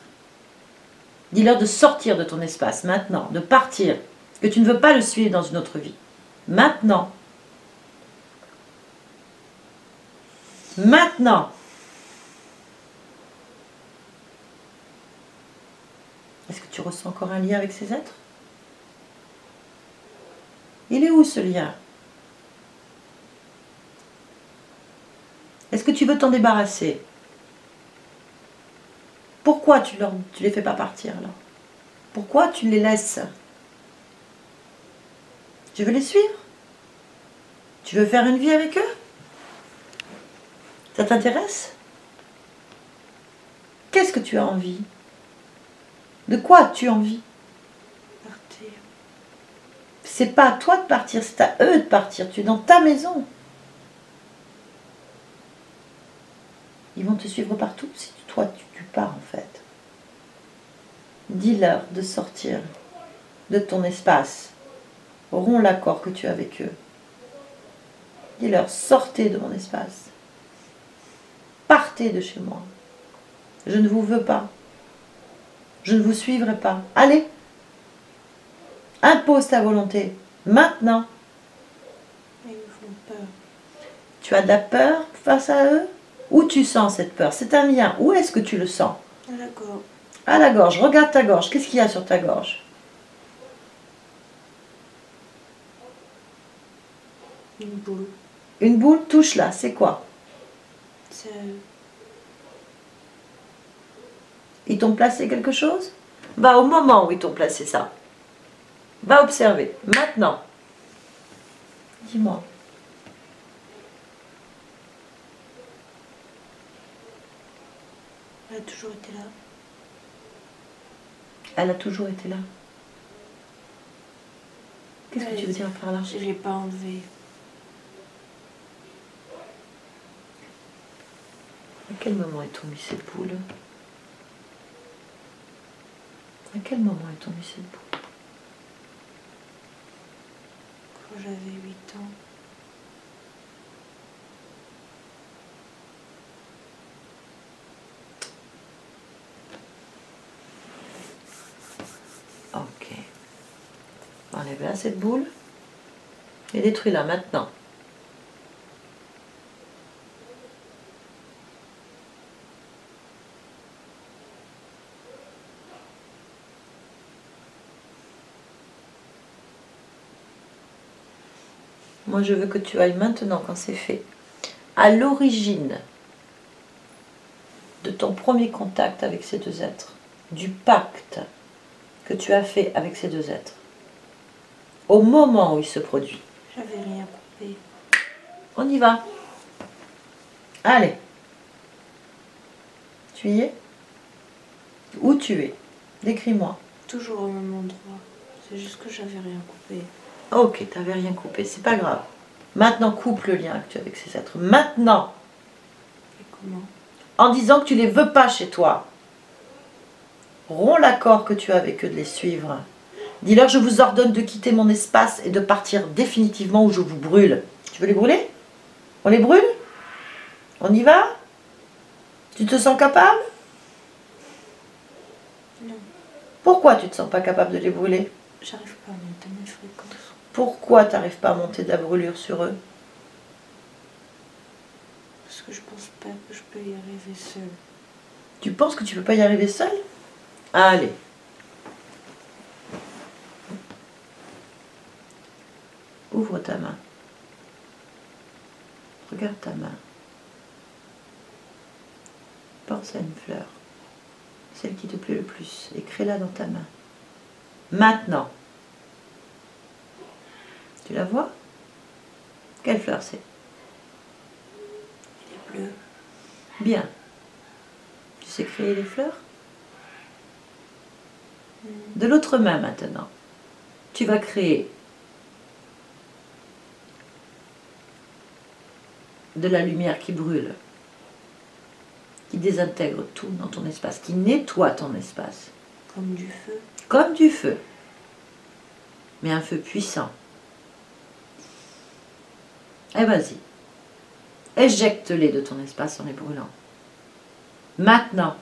Dis-leur de sortir de ton espace, maintenant, de partir, que tu ne veux pas le suivre dans une autre vie. Maintenant. Maintenant. Est-ce que tu ressens encore un lien avec ces êtres? Il est où ce lien? Est-ce que tu veux t'en débarrasser? Pourquoi tu les fais pas partir là? Pourquoi tu les laisses? Tu veux les suivre? Tu veux faire une vie avec eux? Ça t'intéresse? Qu'est-ce que tu as envie? De quoi as-tu envie? Partir. C'est pas à toi de partir, c'est à eux de partir. Tu es dans ta maison. Ils vont te suivre partout si toi tu pars en fait. Dis-leur de sortir de ton espace. Romps l'accord que tu as avec eux. Dis-leur, sortez de mon espace. Partez de chez moi. Je ne vous veux pas. Je ne vous suivrai pas. Allez. Impose ta volonté. Maintenant. Ils me font peur. Tu as de la peur face à eux? Où tu sens cette peur? C'est un lien. Où est-ce que tu le sens? À la gorge. À la gorge. Regarde ta gorge. Qu'est-ce qu'il y a sur ta gorge? Une boule. Une boule, touche-la. C'est quoi? C'est Ils t'ont placé quelque chose? Va au moment où ils t'ont placé ça. Va observer. Maintenant. Dis-moi. Elle a toujours été là. Elle a toujours été là. Qu'est-ce que Ouais, tu veux dire par là? Je ne l'ai pas enlevée. À quel moment est tombée cette boule? À quel moment est tombée cette boule? Quand j'avais 8 ans. Ok. Enlève là cette boule et détruis-la maintenant. Moi, je veux que tu ailles maintenant, quand c'est fait, à l'origine de ton premier contact avec ces deux êtres, du pacte que tu as fait avec ces deux êtres, au moment où il se produit. J'avais rien coupé. On y va. Allez. Tu y es? Où tu es? Décris-moi. Toujours au même endroit. C'est juste que j'avais rien coupé. Ok, t'avais rien coupé, c'est pas grave. Maintenant, coupe le lien que tu as avec ces êtres. Maintenant, Et comment? en disant que tu les veux pas chez toi. Romps l'accord que tu as avec eux de les suivre. Dis-leur, je vous ordonne de quitter mon espace et de partir définitivement ou je vous brûle. Tu veux les brûler? On les brûle? On y va? Tu te sens capable? Non. Pourquoi tu ne te sens pas capable de les brûler? J'arrive pas à monter mes fréquences. Pourquoi tu n'arrives pas à monter de la brûlure sur eux? Parce que je pense pas que je peux y arriver seule. Tu penses que tu peux pas y arriver seul? Allez. Ouvre ta main. Regarde ta main. Pense à une fleur. Celle qui te plaît le plus. Et crée-la dans ta main. Maintenant. Tu la vois? Quelle fleur c'est? Elle est bleue. Bien. Tu sais créer les fleurs? De l'autre main maintenant. Tu vas créer de la lumière qui brûle, qui désintègre tout dans ton espace, qui nettoie ton espace. Comme du feu. Comme du feu. Mais un feu puissant. Et vas-y. Éjecte-les de ton espace en les brûlant. Maintenant.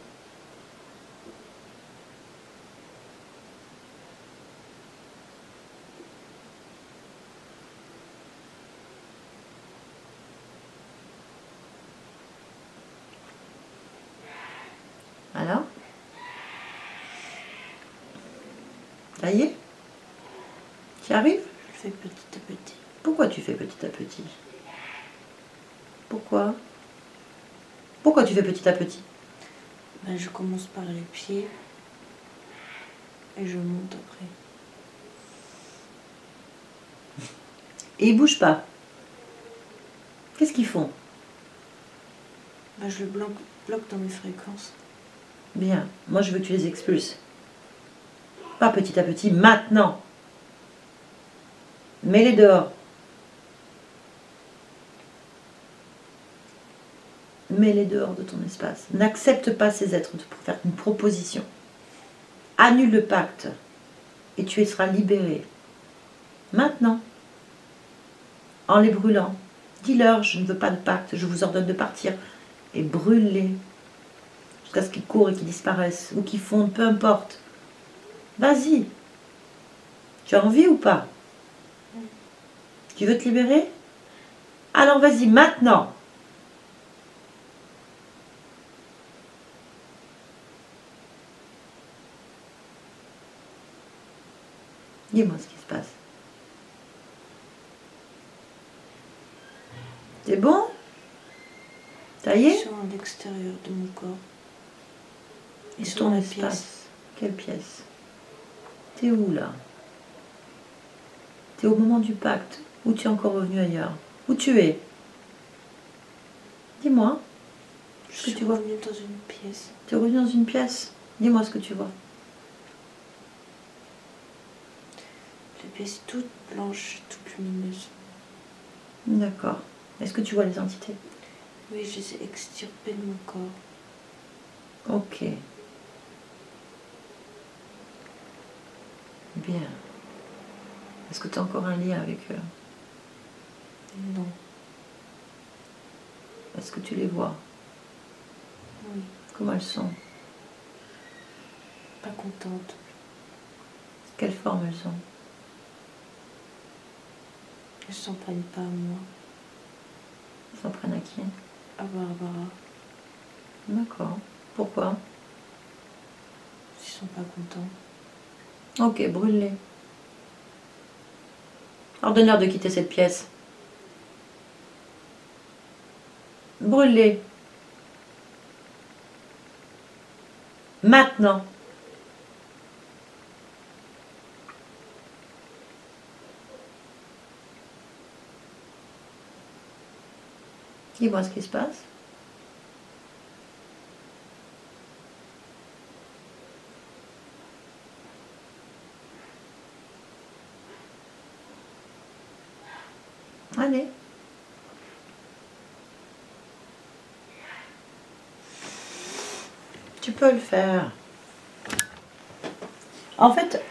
Alors? Ça y est? Tu y arrives? Je fais petit à petit. Pourquoi tu fais petit à petit? Pourquoi? Pourquoi tu fais petit à petit? Ben, je commence par les pieds et je monte après. Et ils bougent pas. Qu'est-ce qu'ils font? Ben, je le bloque dans mes fréquences. Bien, moi je veux que tu les expulses. Pas petit à petit, maintenant. Mets-les dehors. Mets-les dehors de ton espace. N'accepte pas ces êtres pour faire une proposition. Annule le pacte et tu seras libéré. Maintenant. En les brûlant. Dis-leur, je ne veux pas de pacte, je vous ordonne de partir. Et brûle-les. Jusqu'à ce qu'ils courent et qu'ils disparaissent. Ou qu'ils fondent, peu importe. Vas-y. Tu as envie ou pas? Tu veux te libérer? Alors vas-y, maintenant. Dis-moi ce qui se passe. C'est bon? Ça y Ils est? sont à l'extérieur de mon corps. Ils sont Ton dans la espace. pièce. Quelle pièce? T'es où là? T'es au moment du pacte ou tu es encore revenu ailleurs? Où tu es? Dis-moi. Je Ce que suis tu vois. revenue dans une pièce. Tu es revenu dans une pièce? Dis-moi ce que tu vois. La pièce toute blanche, toute lumineuse. D'accord. Est-ce que tu vois les entités? Oui, je les ai extirpées de mon corps. Ok. Bien. Est-ce que tu as encore un lien avec eux? Non. Est-ce que tu les vois? Oui. Comment elles sont? Pas contente. Quelle forme elles ont? Elles s'en prennent pas à moi. Elles s'en prennent à qui? À Barbara. D'accord. Pourquoi? Ils sont pas contents. Ok, brûle-les. Ordonne-leur de quitter cette pièce. Brûle-les. Maintenant. Dis-moi ce qui se passe. Allez. Tu peux le faire. En fait,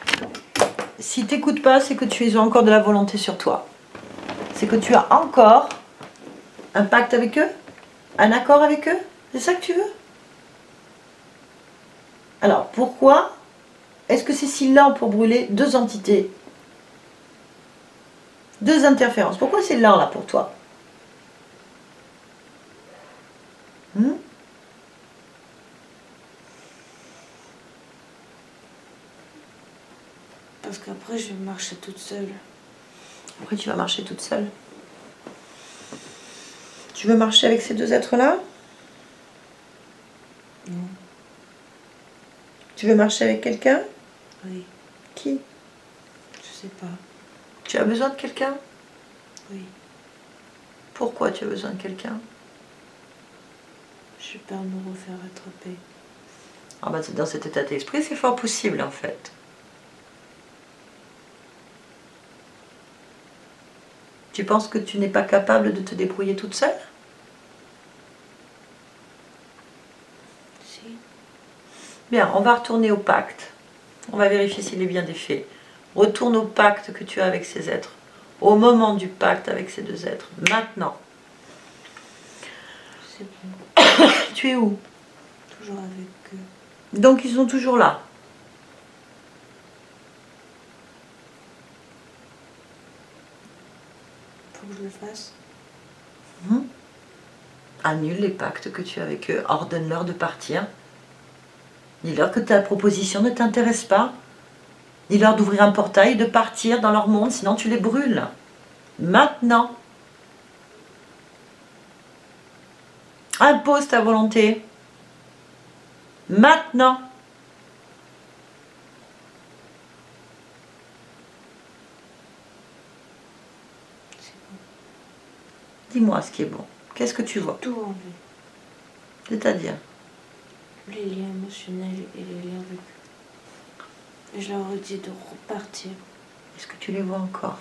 si tu n'écoutes pas, c'est que tu as encore de la volonté sur toi. C'est que tu as encore un pacte avec eux, un accord avec eux. C'est ça que tu veux? Alors, pourquoi est-ce que c'est si lent pour brûler deux entités? Deux interférences. Pourquoi c'est lent là pour toi? Parce qu'après, je vais marcher toute seule. Après, tu vas marcher toute seule. Tu veux marcher avec ces deux êtres-là? Non. Tu veux marcher avec quelqu'un? Oui. Qui? Je sais pas. Tu as besoin de quelqu'un? Oui. Pourquoi tu as besoin de quelqu'un? J'ai peur de me refaire attraper. Ah bah, dans cet état d'esprit, c'est fort possible en fait. Tu penses que tu n'es pas capable de te débrouiller toute seule? Si. Bien, on va retourner au pacte. On va vérifier s'il est bien défait. Retourne au pacte que tu as avec ces êtres. Au moment du pacte avec ces deux êtres. Maintenant. C'est bon. Tu es où? Toujours avec eux. Donc ils sont toujours là. Faut que je le fasse. Annule les pactes que tu as avec eux. Ordonne-leur de partir. Dis-leur que ta proposition ne t'intéresse pas. Dis-leur d'ouvrir un portail et de partir dans leur monde, sinon tu les brûles. Maintenant. Impose ta volonté. Maintenant. C'est bon. Dis-moi ce qui est bon. Qu'est-ce que tu vois? Tout enlevé. C'est-à-dire? Les liens émotionnels et les liens avec eux. Et je leur ai dit de repartir. Est-ce que tu les vois encore?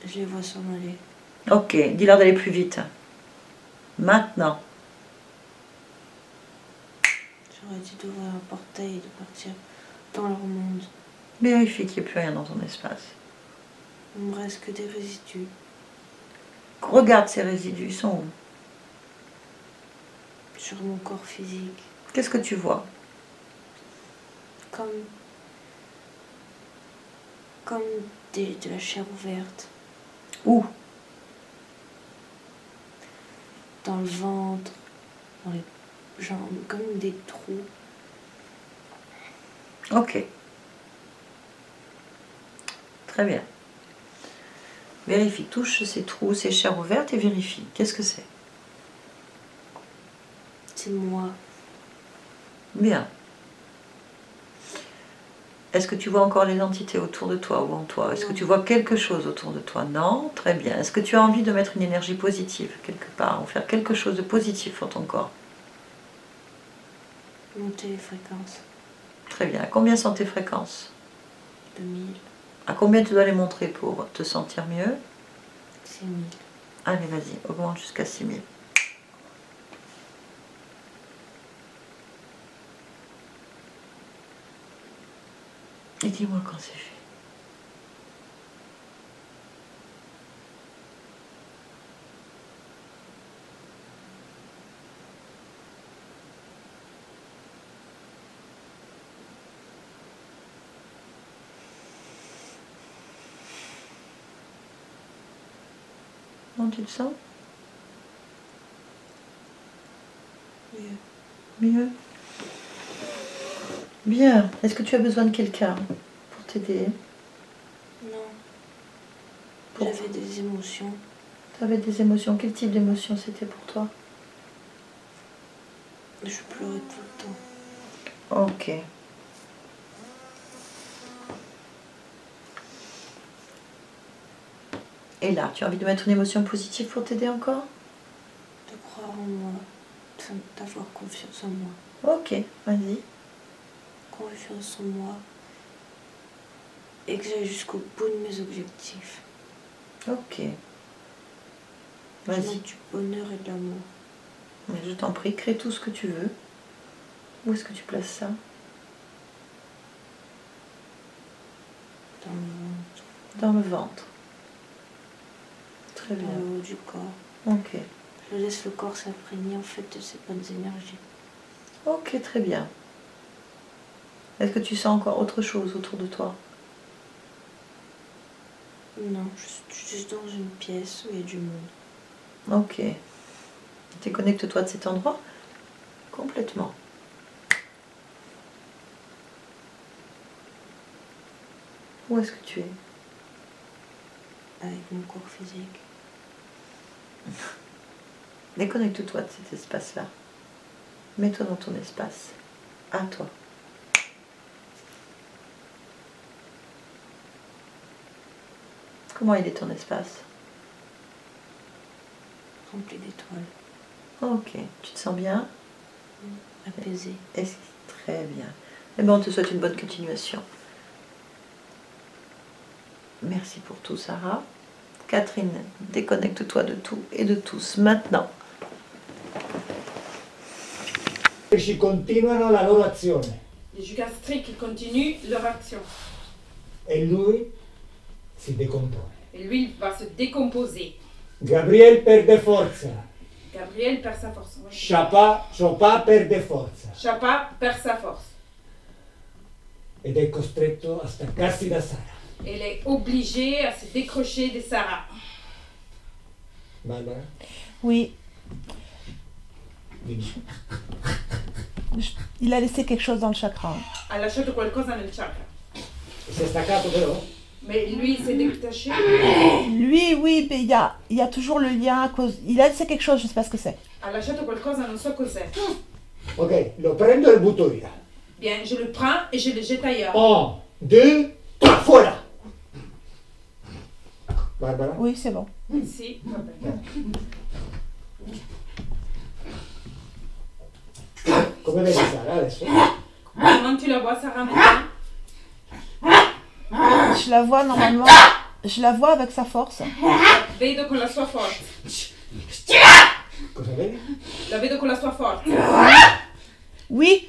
Je les vois s'en aller. Ok, dis-leur d'aller plus vite. Maintenant. J'aurais dit d'ouvrir un portail et de partir dans leur monde. Vérifie qu'il n'y ait plus rien dans ton espace. Il me reste que des résidus. Regarde ces résidus, ils sont où? Sur mon corps physique. Qu'est-ce que tu vois? Comme de la chair ouverte. Où? Dans le ventre, dans les jambes, comme des trous. Ok. Très bien. Vérifie, touche ces trous, ces chairs ouvertes et vérifie. Qu'est-ce que c'est? C'est moi. Bien. Est-ce que tu vois encore les entités autour de toi ou en toi? Est-ce que tu vois quelque chose autour de toi? Non? Très bien. Est-ce que tu as envie de mettre une énergie positive quelque part ou faire quelque chose de positif pour ton corps? Monter les fréquences. Très bien. À combien sont tes fréquences? 2000, À combien tu dois les montrer pour te sentir mieux? 6000. Allez, vas-y, augmente jusqu'à 6000. Et dis-moi quand c'est fait. Comment tu te sens? Mieux. Mieux. Bien. Est-ce que tu as besoin de quelqu'un pour t'aider? Non. Pourquoi? J'avais des émotions. Tu avais des émotions. Quel type d'émotion c'était pour toi? Je pleurais tout le temps. Ok. Et là, tu as envie de mettre une émotion positive pour t'aider encore? De croire en moi. D'avoir confiance en moi. Ok, vas-y. Confiance en moi. Et que j'aille jusqu'au bout de mes objectifs. Ok. Je Vas-y. mette du bonheur et de l'amour. Mais je t'en prie, crée tout ce que tu veux. Où est-ce que tu places ça? Dans le ventre. Dans le ventre. Très Dans bien. le haut du corps. Ok. Je laisse le corps s'imprégner en fait de ces bonnes énergies. Ok, très bien. Est-ce que tu sens encore autre chose autour de toi? Non, je suis juste dans une pièce où il y a du monde. Ok. Déconnecte-toi de cet endroit complètement. Où est-ce que tu es? Avec mon corps physique. Déconnecte-toi de cet espace-là. Mets-toi dans ton espace. À toi. Comment il est ton espace? Rempli d'étoiles. Ok. Tu te sens bien? Apaisé. Très bien. Eh bien, on te souhaite une bonne continuation. Merci pour tout, Sarah. Catherine, déconnecte-toi de tout et de tous, maintenant. Ci continuano la loro azione. Les jus gastriques continuent leur action. E lui si decompone. Et lui, il va se décomposer. Gabriel perde forza. Gabriel perd sa force. Oui. Chopin perde forza. Chapa perd sa force. Ed è costretto a staccarsi da Sara. Elle est obligée à se décrocher de Sarah. Barbara? Oui, Dimmi. il a laissé quelque chose dans le chakra. Ha lasciato qualcosa nel chakra. Si è staccato però? Mais lui, il s'est détaché. Lui, oui, mais il y a toujours le lien à cause. Il a laissé quelque chose, je sais pas ce que c'est. Ha lasciato qualcosa, non so cos'è. Ok, lo prendo e lo butto via. Bien, je le prends et je le jette ailleurs. 1, 2, 3, fuori! Barbara? Oui, c'est bon. Si, va bene. Come vedi Sara adesso? Comment tu la vois, Sarah, maintenant? Je la vois normalement. Je la vois avec sa force. Vedo con la sua forza. Cosa vedi? La vedo con la sua forza. Oui.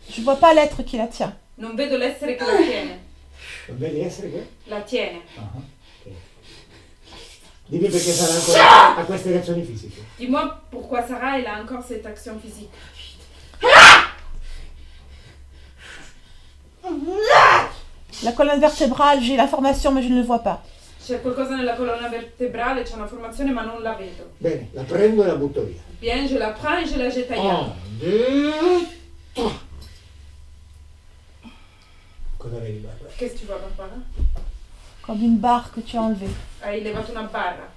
Je vois pas l'être qui la tient. Non vedo l'essere che la tiene. Non vedi essere che? La tiene. Ok. Dimmi perché Sara ancora ha queste reazioni fisiche. Dis-moi pourquoi Sarah, elle a encore cette action physique. La colonne vertébrale, j'ai l'information, mais je ne le vois pas. C'è qualcosa nella colonna vertebrale, c'è una formazione, ma non la vedo. Bene, la prendo e la butto via. Bien, je la prends et je la jette ailleurs. 1, 2, 3. Cosa vedi Barbara? Qu'est-ce que tu vois, Barbara? Comme une barre que tu as enlevée. Hai levato una barra.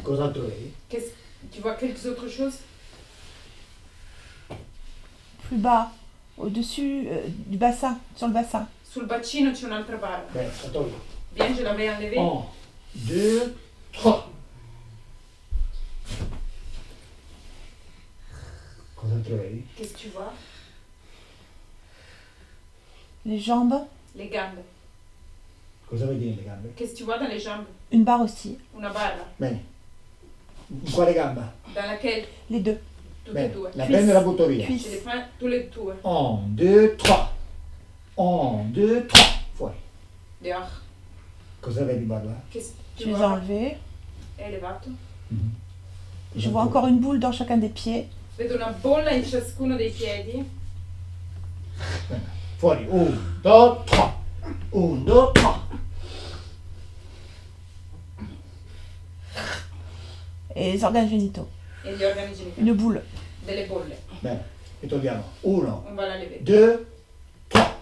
Cos'altro vedi? Tu vois quelque autre chose? Plus bas, au-dessus du bassin, sur le bassin. Sul bacino c'è un'altra barra. Bene, la tolgo. Bien, je l'avais enlevée. 1, 2, 3. Cos'altro vedi? Qu'est-ce que tu vois? Les jambes, Les gambe. Cosa vedi nelle gambe? Qu'est-ce que tu vois dans les jambes? une barre aussi. Una barra. Bene. In quale gamba? Dans laquelle? Les deux. Tutte e Bene, due. la prendo e la butto via. Je Cuisse. les prends tous les deux. 1, 2, 3. 1, 2, 3. Fuori. Dehors. Cosa vedi Barbara? Qu'est-ce que Je tu les ai vois? enlevés. Elevato. Je vois encore une boule dans chacun des pieds. Vedo una bolla in ciascuno dei piedi. Fuori. 1, 2, 3. 1, 2, 3. Et les organes génitaux. E gli organi genitali. Une boule. Delle bolle. Bene. E togliamo. 1, On va la lever. 2, 3.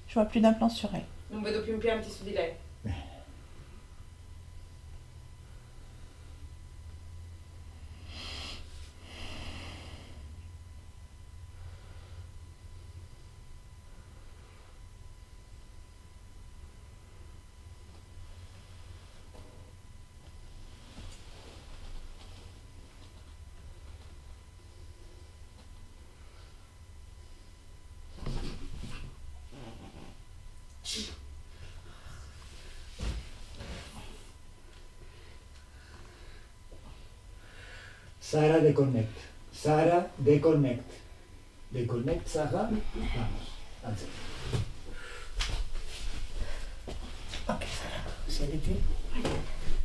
Je vois plus d'implant sur elle. Non vedo più impianti su di lei. Sara deconnect. Sara deconnect. Deconnect Sara. Vamos. Anzi. Ok Sara, siediti.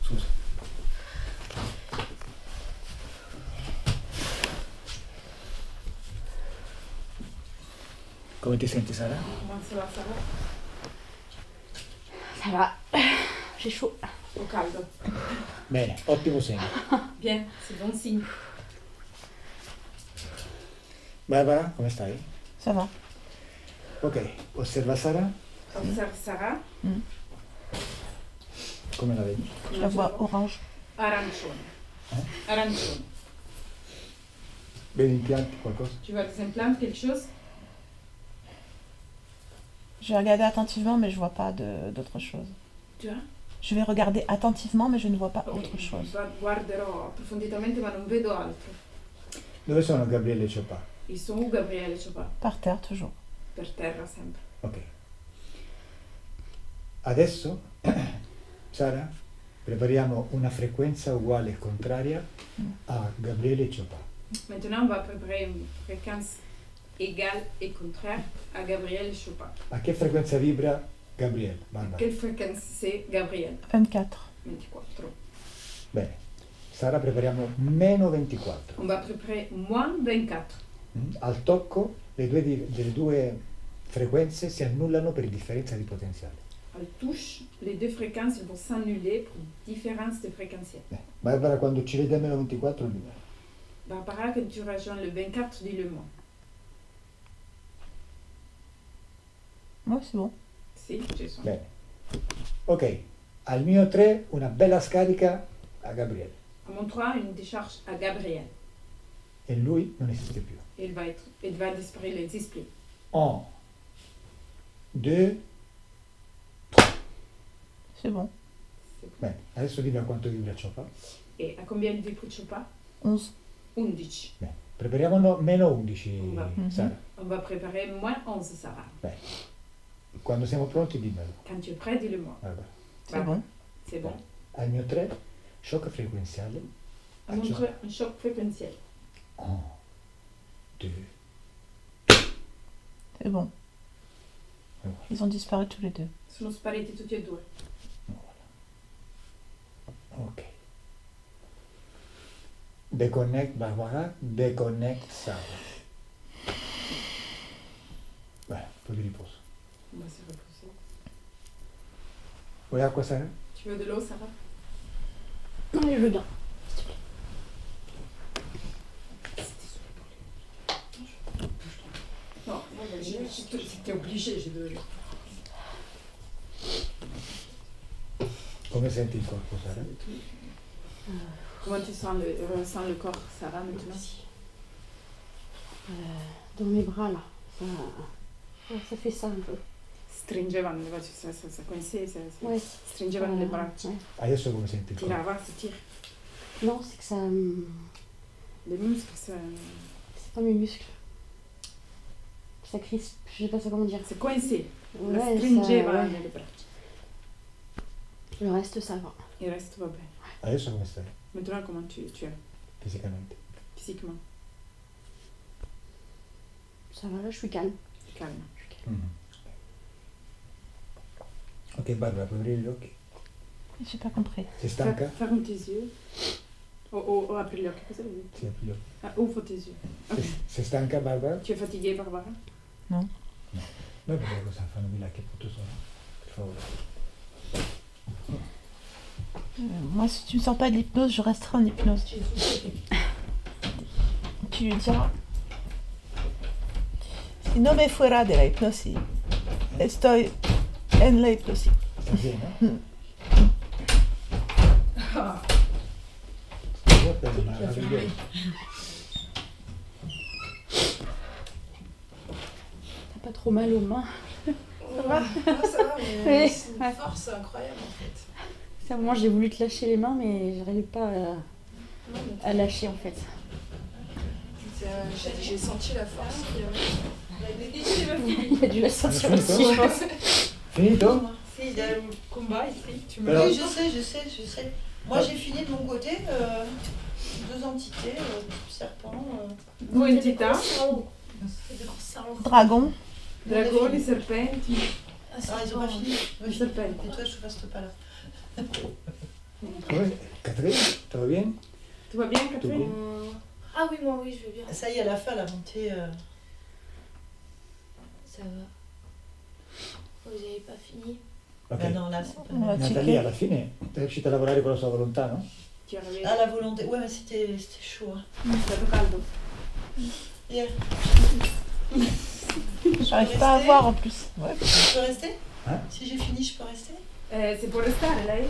Scusa. Come ti senti Sara? Comment ça va, Sarah? Ça va. J'ai chaud. Au caldo. Bene, ottimo segno. Bien, c'est bon signe. Barbara, come stai? Ça va. Ok, osserva Sara. Observe Sarah. Come la vedi? Je la vois orange. Arancione. Arancione. Vedi impianti, qualcosa? Tu vois des implants, quelque chose? Je vais regarder attentivement, mais je vois pas d'autre chose. Tu vois? Je vais regarder attentivement, mais je ne vois pas Ok, autre chose. Guarderò approfonditamente ma non vedo altro. Dove sono Gabriele e Chopin? Ils sont où, Gabriele Chopin? Par terre, toujours. Per terra sempre. Ok. Adesso, Sara, prepariamo una frequenza uguale e contraria a Gabriele Chopin. Maintenant, on va préparer une fréquence égale et contraire à Gabriel Chopin. A che frequenza vibra Gabriele? Barbara. Quelle fréquence c'est Gabriel? 24. 24. Bene. Sara prepariamo meno 24. On va préparer moins 24. Al tocco le due frequenze si annullano per differenza di potenziale. Elle touche, les deux fréquences vont s'annuler pour différence de fréquentiel. Barbara, quando ci vedi a meno 24, Barbara, quand tu rejoins le 24, dis-le moi. Moi, c'est bon. Si, je sens. bene. Ok, al mio 3 una bella scarica a Gabriele. À mon 3, une décharge à Gabriel. E lui non esiste più. Il va disparaître, il n'existe plus. 1, 2, C'est bon. bene. Adesso dimmi a quanto vibra Chopin. Et à combien il vibre Chopin? 11. 11. Bene. Prepariamo meno 11, Va. Sara. On va préparer moins 11, Sarah. Quando siamo pronti dimmelo. Quand tu es prêt, dis-le moi. Barbara. C'est Bah, bon. C'est bon. Al mio 3, shock frequenziale. À mon 3, un choc fréquentiel. 1, 2, C'est bon. Ils ont disparu tous les deux. Sono spariti tutti e due. ok. Deconnect Barbara, deconnect Sara. Beh, un po' di riposo. On va se reposer. Vuoi acqua, Sara? Tu veux de l'eau, Sarah? Non, je veux bien. Non, j'étais obligée, j'ai de l'eau. Come senti il corpo, Sara? Comment tu ressens le corps, Sarah, maintenant? Dans mes bras, là. Ça fait ça un peu. Stringevano, ça coincait, ça Ouais. stringevano le braccia. Ouais. Adesso come senti il corpo? Tirava, si tire. Non, c'est que ça. Les muscles, ça... C'est pas mes muscles. Ça crispe, je sais pas ça comment dire. c'est coincé. Ouais, La ça, stringevano ouais. le braccia. Le reste, ça va. Il reste va bene. Adesso come stai? Maintenant, comment tu es Fisicamente? physiquement? Ça va, là, je suis calme. Calme. Ok, Barbara, puoi aprire gli occhi? J'ai pas compris. Sei stanca? Ferme tes yeux. Oh, apri gli occhi, cosa vuoi dire? Sì, apri gli occhi. Ah, ouvre tes yeux. Ok. Sei stanca, Barbara? Tu es fatiguée, Barbara? Noi vediamo cosa fanno di là, che punto sono. Per favore. Moi, si tu me sors pas de l'hypnose, je resterai en hypnose. Tu lui diras. Si no me fuera de la hipnosis, estoy en la hipnosis. Sta bene? Ah, Guarda, è meraviglioso. T'as pas trop mal aux mains. ça va, mais Oui. c'est une force incroyable en fait. C'est un moment, j'ai voulu te lâcher les mains, mais j'arrivais pas à lâcher en fait. J'ai senti la force. Il a dû la sentir aussi, je pense. Finito? Si, il y a le combat ici. Tu me Però- Oui, je sais. Moi, j'ai fini de mon côté. Deux entités, serpent. Entità, Dragon. dragoni, serpenti. Ah, ils ont pas fini. I serpenti. Et toi, je reste pas là. Come? Catherine? Ça va bien? Tu vas bien, Catherine? Ah oui, moi oui, je vais bien. Ça y est, à la fin, la montée. Ça va. Vous n'avez pas fini? Ok. Ben non, là, c'est pas. On va Natalia, checker. alla fine è riuscita a lavorare con la sua volontà, no? Tu es arrivée. Ah, la volonté. Ouais, mais c'était chaud. Hein. Stato caldo. Hier. J'arrive pas à voir en plus. Ouais. Je peux rester Hein? Si j'ai fini, je peux rester C'est pour restare, lei?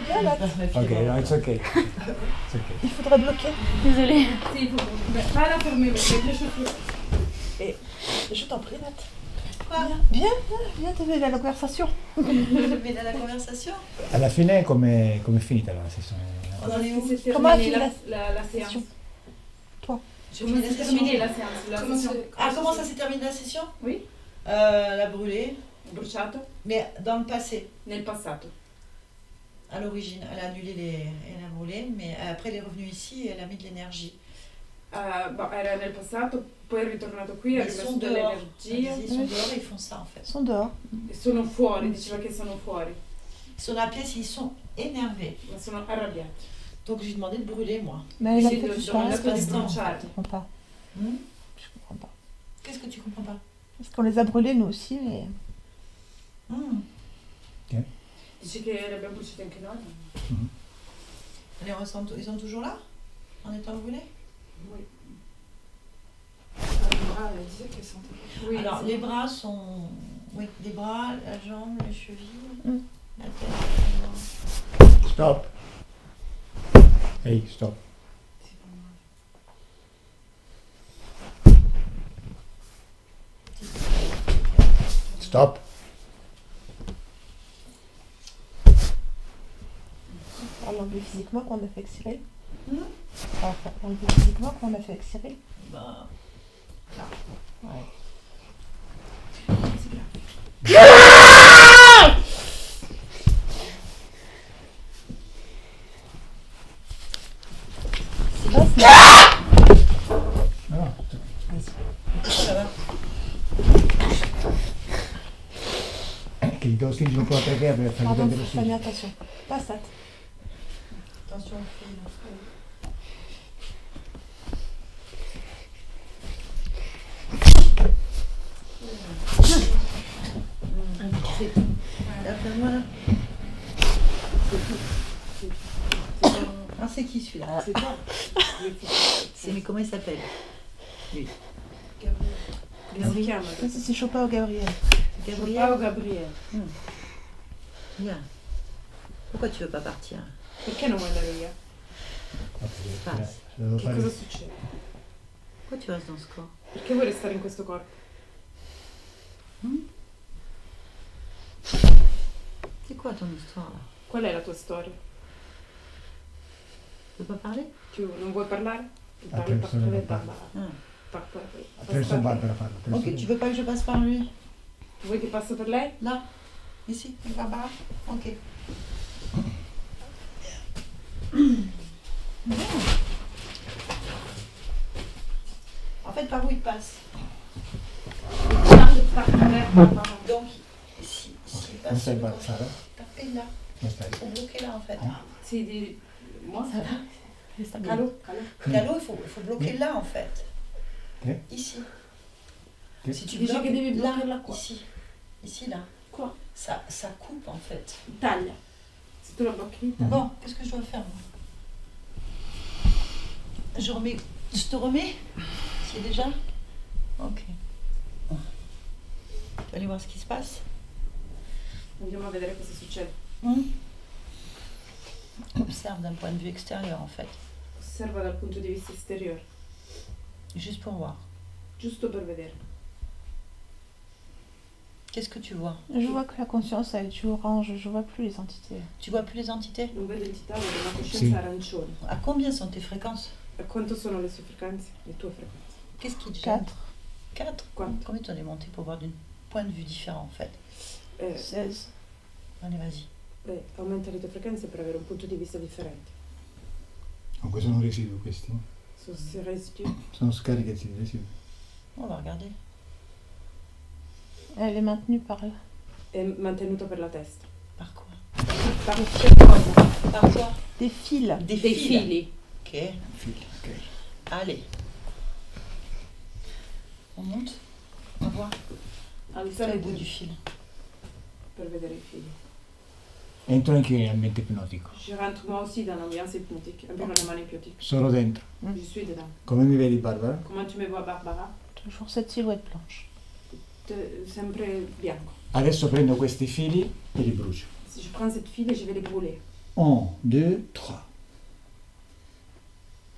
Viens là. Ok, no, it's ok. It's ok. Il faudrait bloquer. Désolée. Si, il faut... Pas la fermer, mais avec les chaussures. Je t'en prie, Nat. Quoi Viens, t'as vu la conversation. Mais dans la conversation Alla fine come è finita la sessione? On en est où C'est Comment a terminé fini la séance? session? Toi. J'ai Comment fini la c'est session. terminé la séance? La session. Ah, comment ça s'est terminé la session Oui. l'a brûlé, bruciato mais dans le passé, nel passato. à l'origine. Elle a annulé elle a brûlé, mais après elle est revenue ici et elle a mis de l'énergie. Era nel passato, poi è ritornato qui e ha Ils rimesso sont dehors. dell'energia. Ils sont dehors, ils font ça en fait. Ils sont dehors. E sono fuori, diceva che sono fuori, Ils sont dans la pièce, ils sont énervés. ma sono arrabbiati. Donc j'ai demandé de brûler moi. Mais elle a Sì, fait ho tout ça. domandato di passe pas. bruciare. Je comprends pas. Hmm? Je comprends pas. Qu'est-ce que tu comprends pas? Parce qu'on les a brûlés nous aussi, mais. Hmm. Dici che li abbiamo bruciati anche noi? Les ressentent, ils sont toujours là? En étant brûlés? Oui. Elle disait qu'elle sentait. Oui, Alors c'est- les bras sont... Oui, les bras, la jambe, les chevilles, la tête. Stop. Hey, stop. Stop. On l'a enlevé physiquement qu'on a fait avec Cyril. Hmm? Enfin, on l'a enlevé physiquement qu'on a fait avec Cyril. Bah, Ouais. No, ça va. che gli stringi un po' la trachea per fargli Pardon, prendere Fanny, l'ossigeno. attention. Passate. Attention au fil. D'après-moi là. Ah, c'est qui celui-là? C'est toi. C'est, mais comment il s'appelle? Come si chiama? Ça, c'est Chopin ou Gabriel. Gabriel? Chopin o Gabriele? Viens. Pourquoi tu veux pas partir? Perché non vuoi andare via? Passe. Devo Che fare... cosa succede? Pourquoi tu restes dans ce corps? Perché vuoi restare in questo corpo? C'est quoi ton histoire là? Qual è la tua storia? Tu veux pas parler? Tu non vuoi parlare? Attraverso Parli, la parla. Ah. Attraverso Barbara farlo. attraverso Ok, tu veux pas que je passe par lui? Vuoi che passo per lei? Là? Ici, avec Barbara? Ok. En fait, par où il passe? Donc, si il Non passe stai sur le corps, impazzata? tapez là. Non stai. Il faut bloquer là en fait. Sì, di... Moi? Resta Calo? Calo? Calo, il faut bloquer là en fait. Ok. Ici. Ok. Si tu Dici bloques che devi là, bloccarla qua. ici. Ici, là. Qua. Ça coupe en fait. Taglia. Se tu la blocchi, Bon, qu'est-ce que je dois faire moi? Je remets. Je te remets? C'est déjà? Ok. Tu vas aller voir ce qui se passe? andiamo a vedere cosa succede. Observe d'un point de vue extérieur en fait. Osserva dal punto di vista esteriore, Juste pour voir. giusto per vedere. Qu'est-ce que tu vois? Je vois que la conscience elle est orange, je vois plus les entités. Tu vois plus les entités? Non vedo entità, vedo una coscienza Sì. arancione. À combien sont tes fréquences? E quanto sono le sue frequenze? Le tue frequenze? Qu'est-ce qui te gêne? 4, 4. Quanto? Combien tu en es monté pour voir d'un point de vue différent en fait? 16. Allez, vas-y. Aumenta le tue frequenze per avere un punto di vista differente. Comunque sono residui questi. Sono residui. Sono scariche di residui. On va regarder. Elle est maintenue par là. È mantenuto per la testa. Par quoi? Par che cosa? Par quoi? Des fils. Dei fili. Ok. Figli, ok. Allez. On monte? On va voir. C'est Alzare au bout du fil. per vedere i fili. Entro anche in ambiente ipnotico. Je rentre moi aussi dans l'ambiance hypnotique, environnement hypnotique. Sono dentro. Je suis dedans. Come mi vedi, Barbara? Comment tu me vois, Barbara? Toujours cette silhouette blanche. Sempre bianco. Adesso prendo questi fili e li brucio. Si je prends cette file et je vais les brûler. 1, 2, 3.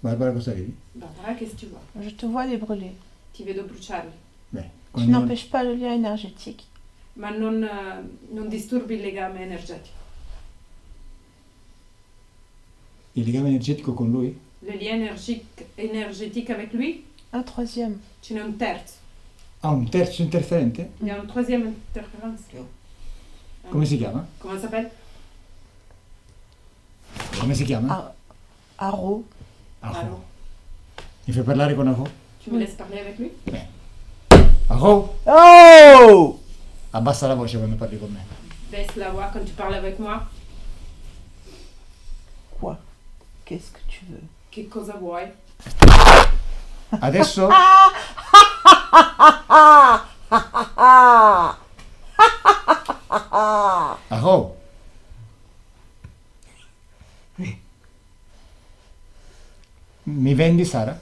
Barbara, cosa vedi? Barbara, qu'est-ce que tu vois? Je te vois les brûler. Ti vedo bruciarli. Beh, Tu quando- n'empêches pas le lien énergétique. Ma non disturbi il legame energetico. il legame energetico con lui? Le lien énergétique avec lui, Un troisième. ce n'è un terzo. Ha un terzo interferente? Il y a une troisième interférence. Come si chiama? Comment ça s'appelle? Come si chiama? Aro. Aho. Mi fai parlare con Aho? Tu me laisses parler avec lui? Aho! Oh! Abbassa la voce quando parli con me. Baisse la voix quand tu parles avec moi. Quoi? Qu'est-ce que tu veux? Che cosa vuoi? Adesso? Aho! Mi vendi Sara?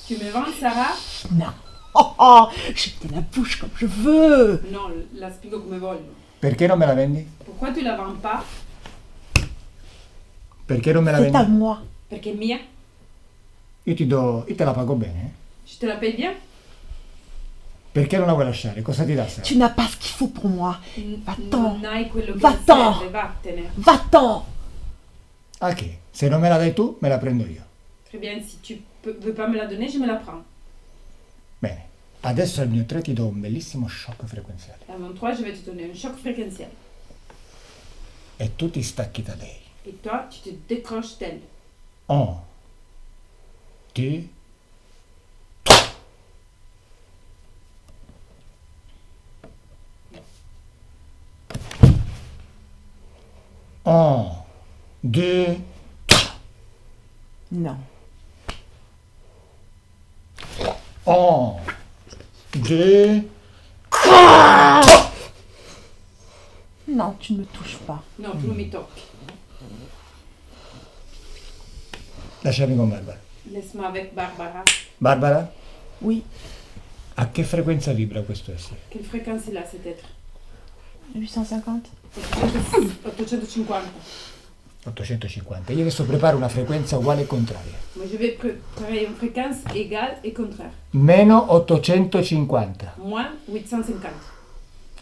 Tu me vends, Sarah? Non. Oh, oh, je te la bouche comme je veux. Non, la spiego come voglio. Perché non me la vendi? Pourquoi tu la vends pas? Perché non me la C'est à vendi? moi. Perché è mia? Io te la pago bene. Je te la paye bien? Perché non la vuoi lasciare? Cosa ti dà Sara? Tu n'as pas ce qu'il faut pour moi. Va-t'en. Non hai quello che Va-t'en. serve, vattene. Va-t'en. Ok, se non me la dai tu, me la prendo io. Très bien, si tu veux pas me la donner, je me la prends. Bene, adesso al mio 3 ti do un bellissimo shock frequenziale. À mon 3, je vais te donner un choc fréquentiel. E tu ti stacchi da lei. Et toi, tu te décroches d'elle. 1, 2, 1, 2, Non. 1, 2, Non, tu ne me touches pas. Non, tu non mi tocchi. lasciami con Barbara. Laisse-moi avec Barbara. Barbara, Oui. a che frequenza vibra questo essere? Quelle fréquence est là, cet être? 850. 850. 850. Io adesso preparo una frequenza uguale e contraria. Moi, je vais préparer une fréquence égale et contraire. Meno 850. Moins 850.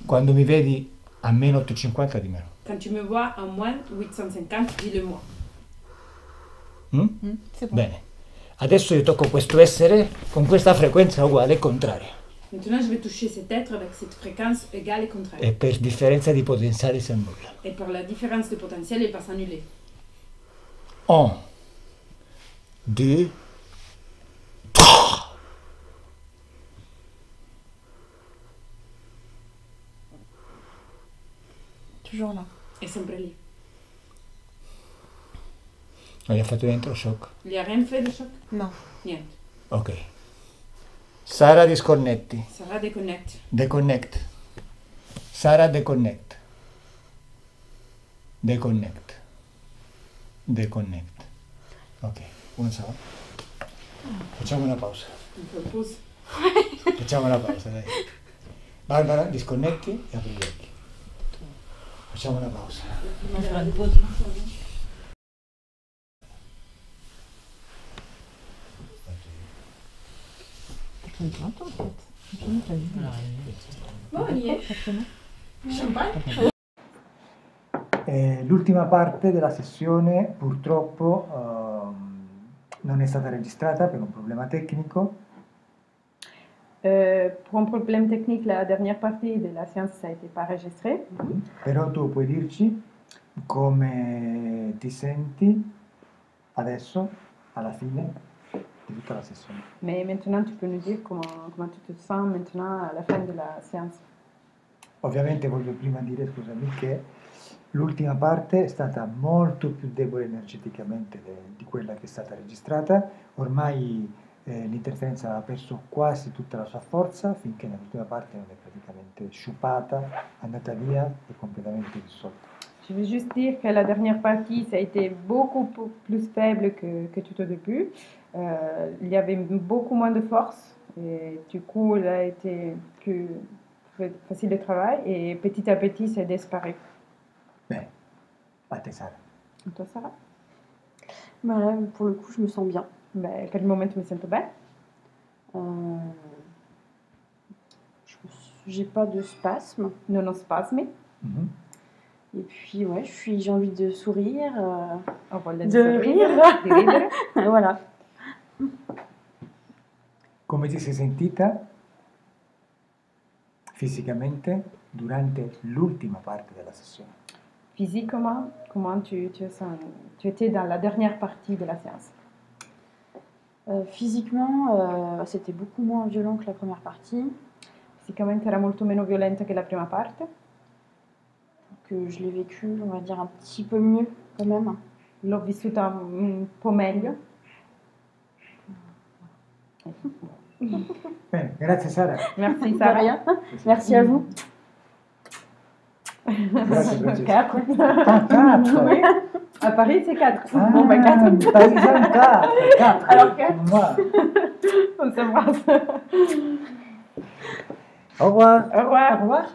Quando mi vedi a meno 850 di meno. Quand tu me vois en moins 850, dis-le-moi. C'est bon. Bene. Adesso io tocco questo essere con questa frequenza uguale e contraria. Maintenant, je vais toucher cet être avec cette fréquence égale et contraire. E per differenza di potenziale si annulla. Et par la différence de potentiel, il va s'annuler. 1, 2, 3. Toujours là. È sempre lì. Non gli ha fatto dentro shock? Il n'y a rien fait de choc? Non. Niente. Ok. Sara disconnetti. Sarah déconnecte. Deconnect. Sara deconnect. Deconnect. Deconnect. Ok, un secondo. Facciamo una pausa. Un peu de pause. Facciamo una pausa, dai. Barbara, disconnetti e apri gli occhi. Facciamo una pausa. Bon, on y est. Champagne? L'ultima parte della sessione purtroppo non è stata registrata per un problema tecnico. Pour un problème technique, la dernière partie de la séance ça a été pas enregistrée. Però tu puoi dirci come ti senti adesso, alla fine di tutta la sessione. Mais maintenant, tu peux nous dire comment tu te sens maintenant à la fin de la séance. Ovviamente voglio prima dire, scusami, che l'ultima parte è stata molto più debole energeticamente di quella che è stata registrata. Ormai l'interferenza ha perso quasi tutta la sua forza, finché nell'ultima parte non è praticamente sciupata, andata via e completamente dissolta. Je veux juste dire que la dernière partie, ça a été beaucoup plus faible que tout au début. Il y avait beaucoup moins de force et du coup, il a été plus facile de travail et petit à petit, ça a disparu. Bene, a te Sara. Et toi, Sarah? Bah là, pour le coup, je me sens bien. Ben, per il momento mi sento bene. J'ai pas de spasme. Non ho spasmi. Mhm. Et puis, ouais, j'ai envie de sourire. Ho voglia De sorridere, rire. di ridere. Voilà. Come ti sei sentita fisicamente durante l'ultima parte della sessione? Physiquement, comment tu étais dans la dernière partie de la séance? Physiquement, c'était beaucoup moins violent que la première partie. Fisicamente era molto meno violenta che la prima parte. Que je l'ai vécu, on va dire, un petit peu mieux quand même. L'ho vissuta un po' meglio. Bene, grazie Sara. Merci De Sarah. rien. Merci à vous. Grazie Francesca. 4. Ah, 4. Oui. À Paris, c'est 4. Ah, Bon, ben 4. Parisien 4. 4. Alors, 4. Moi. On s'embrasse. Au revoir. Au revoir. Au revoir.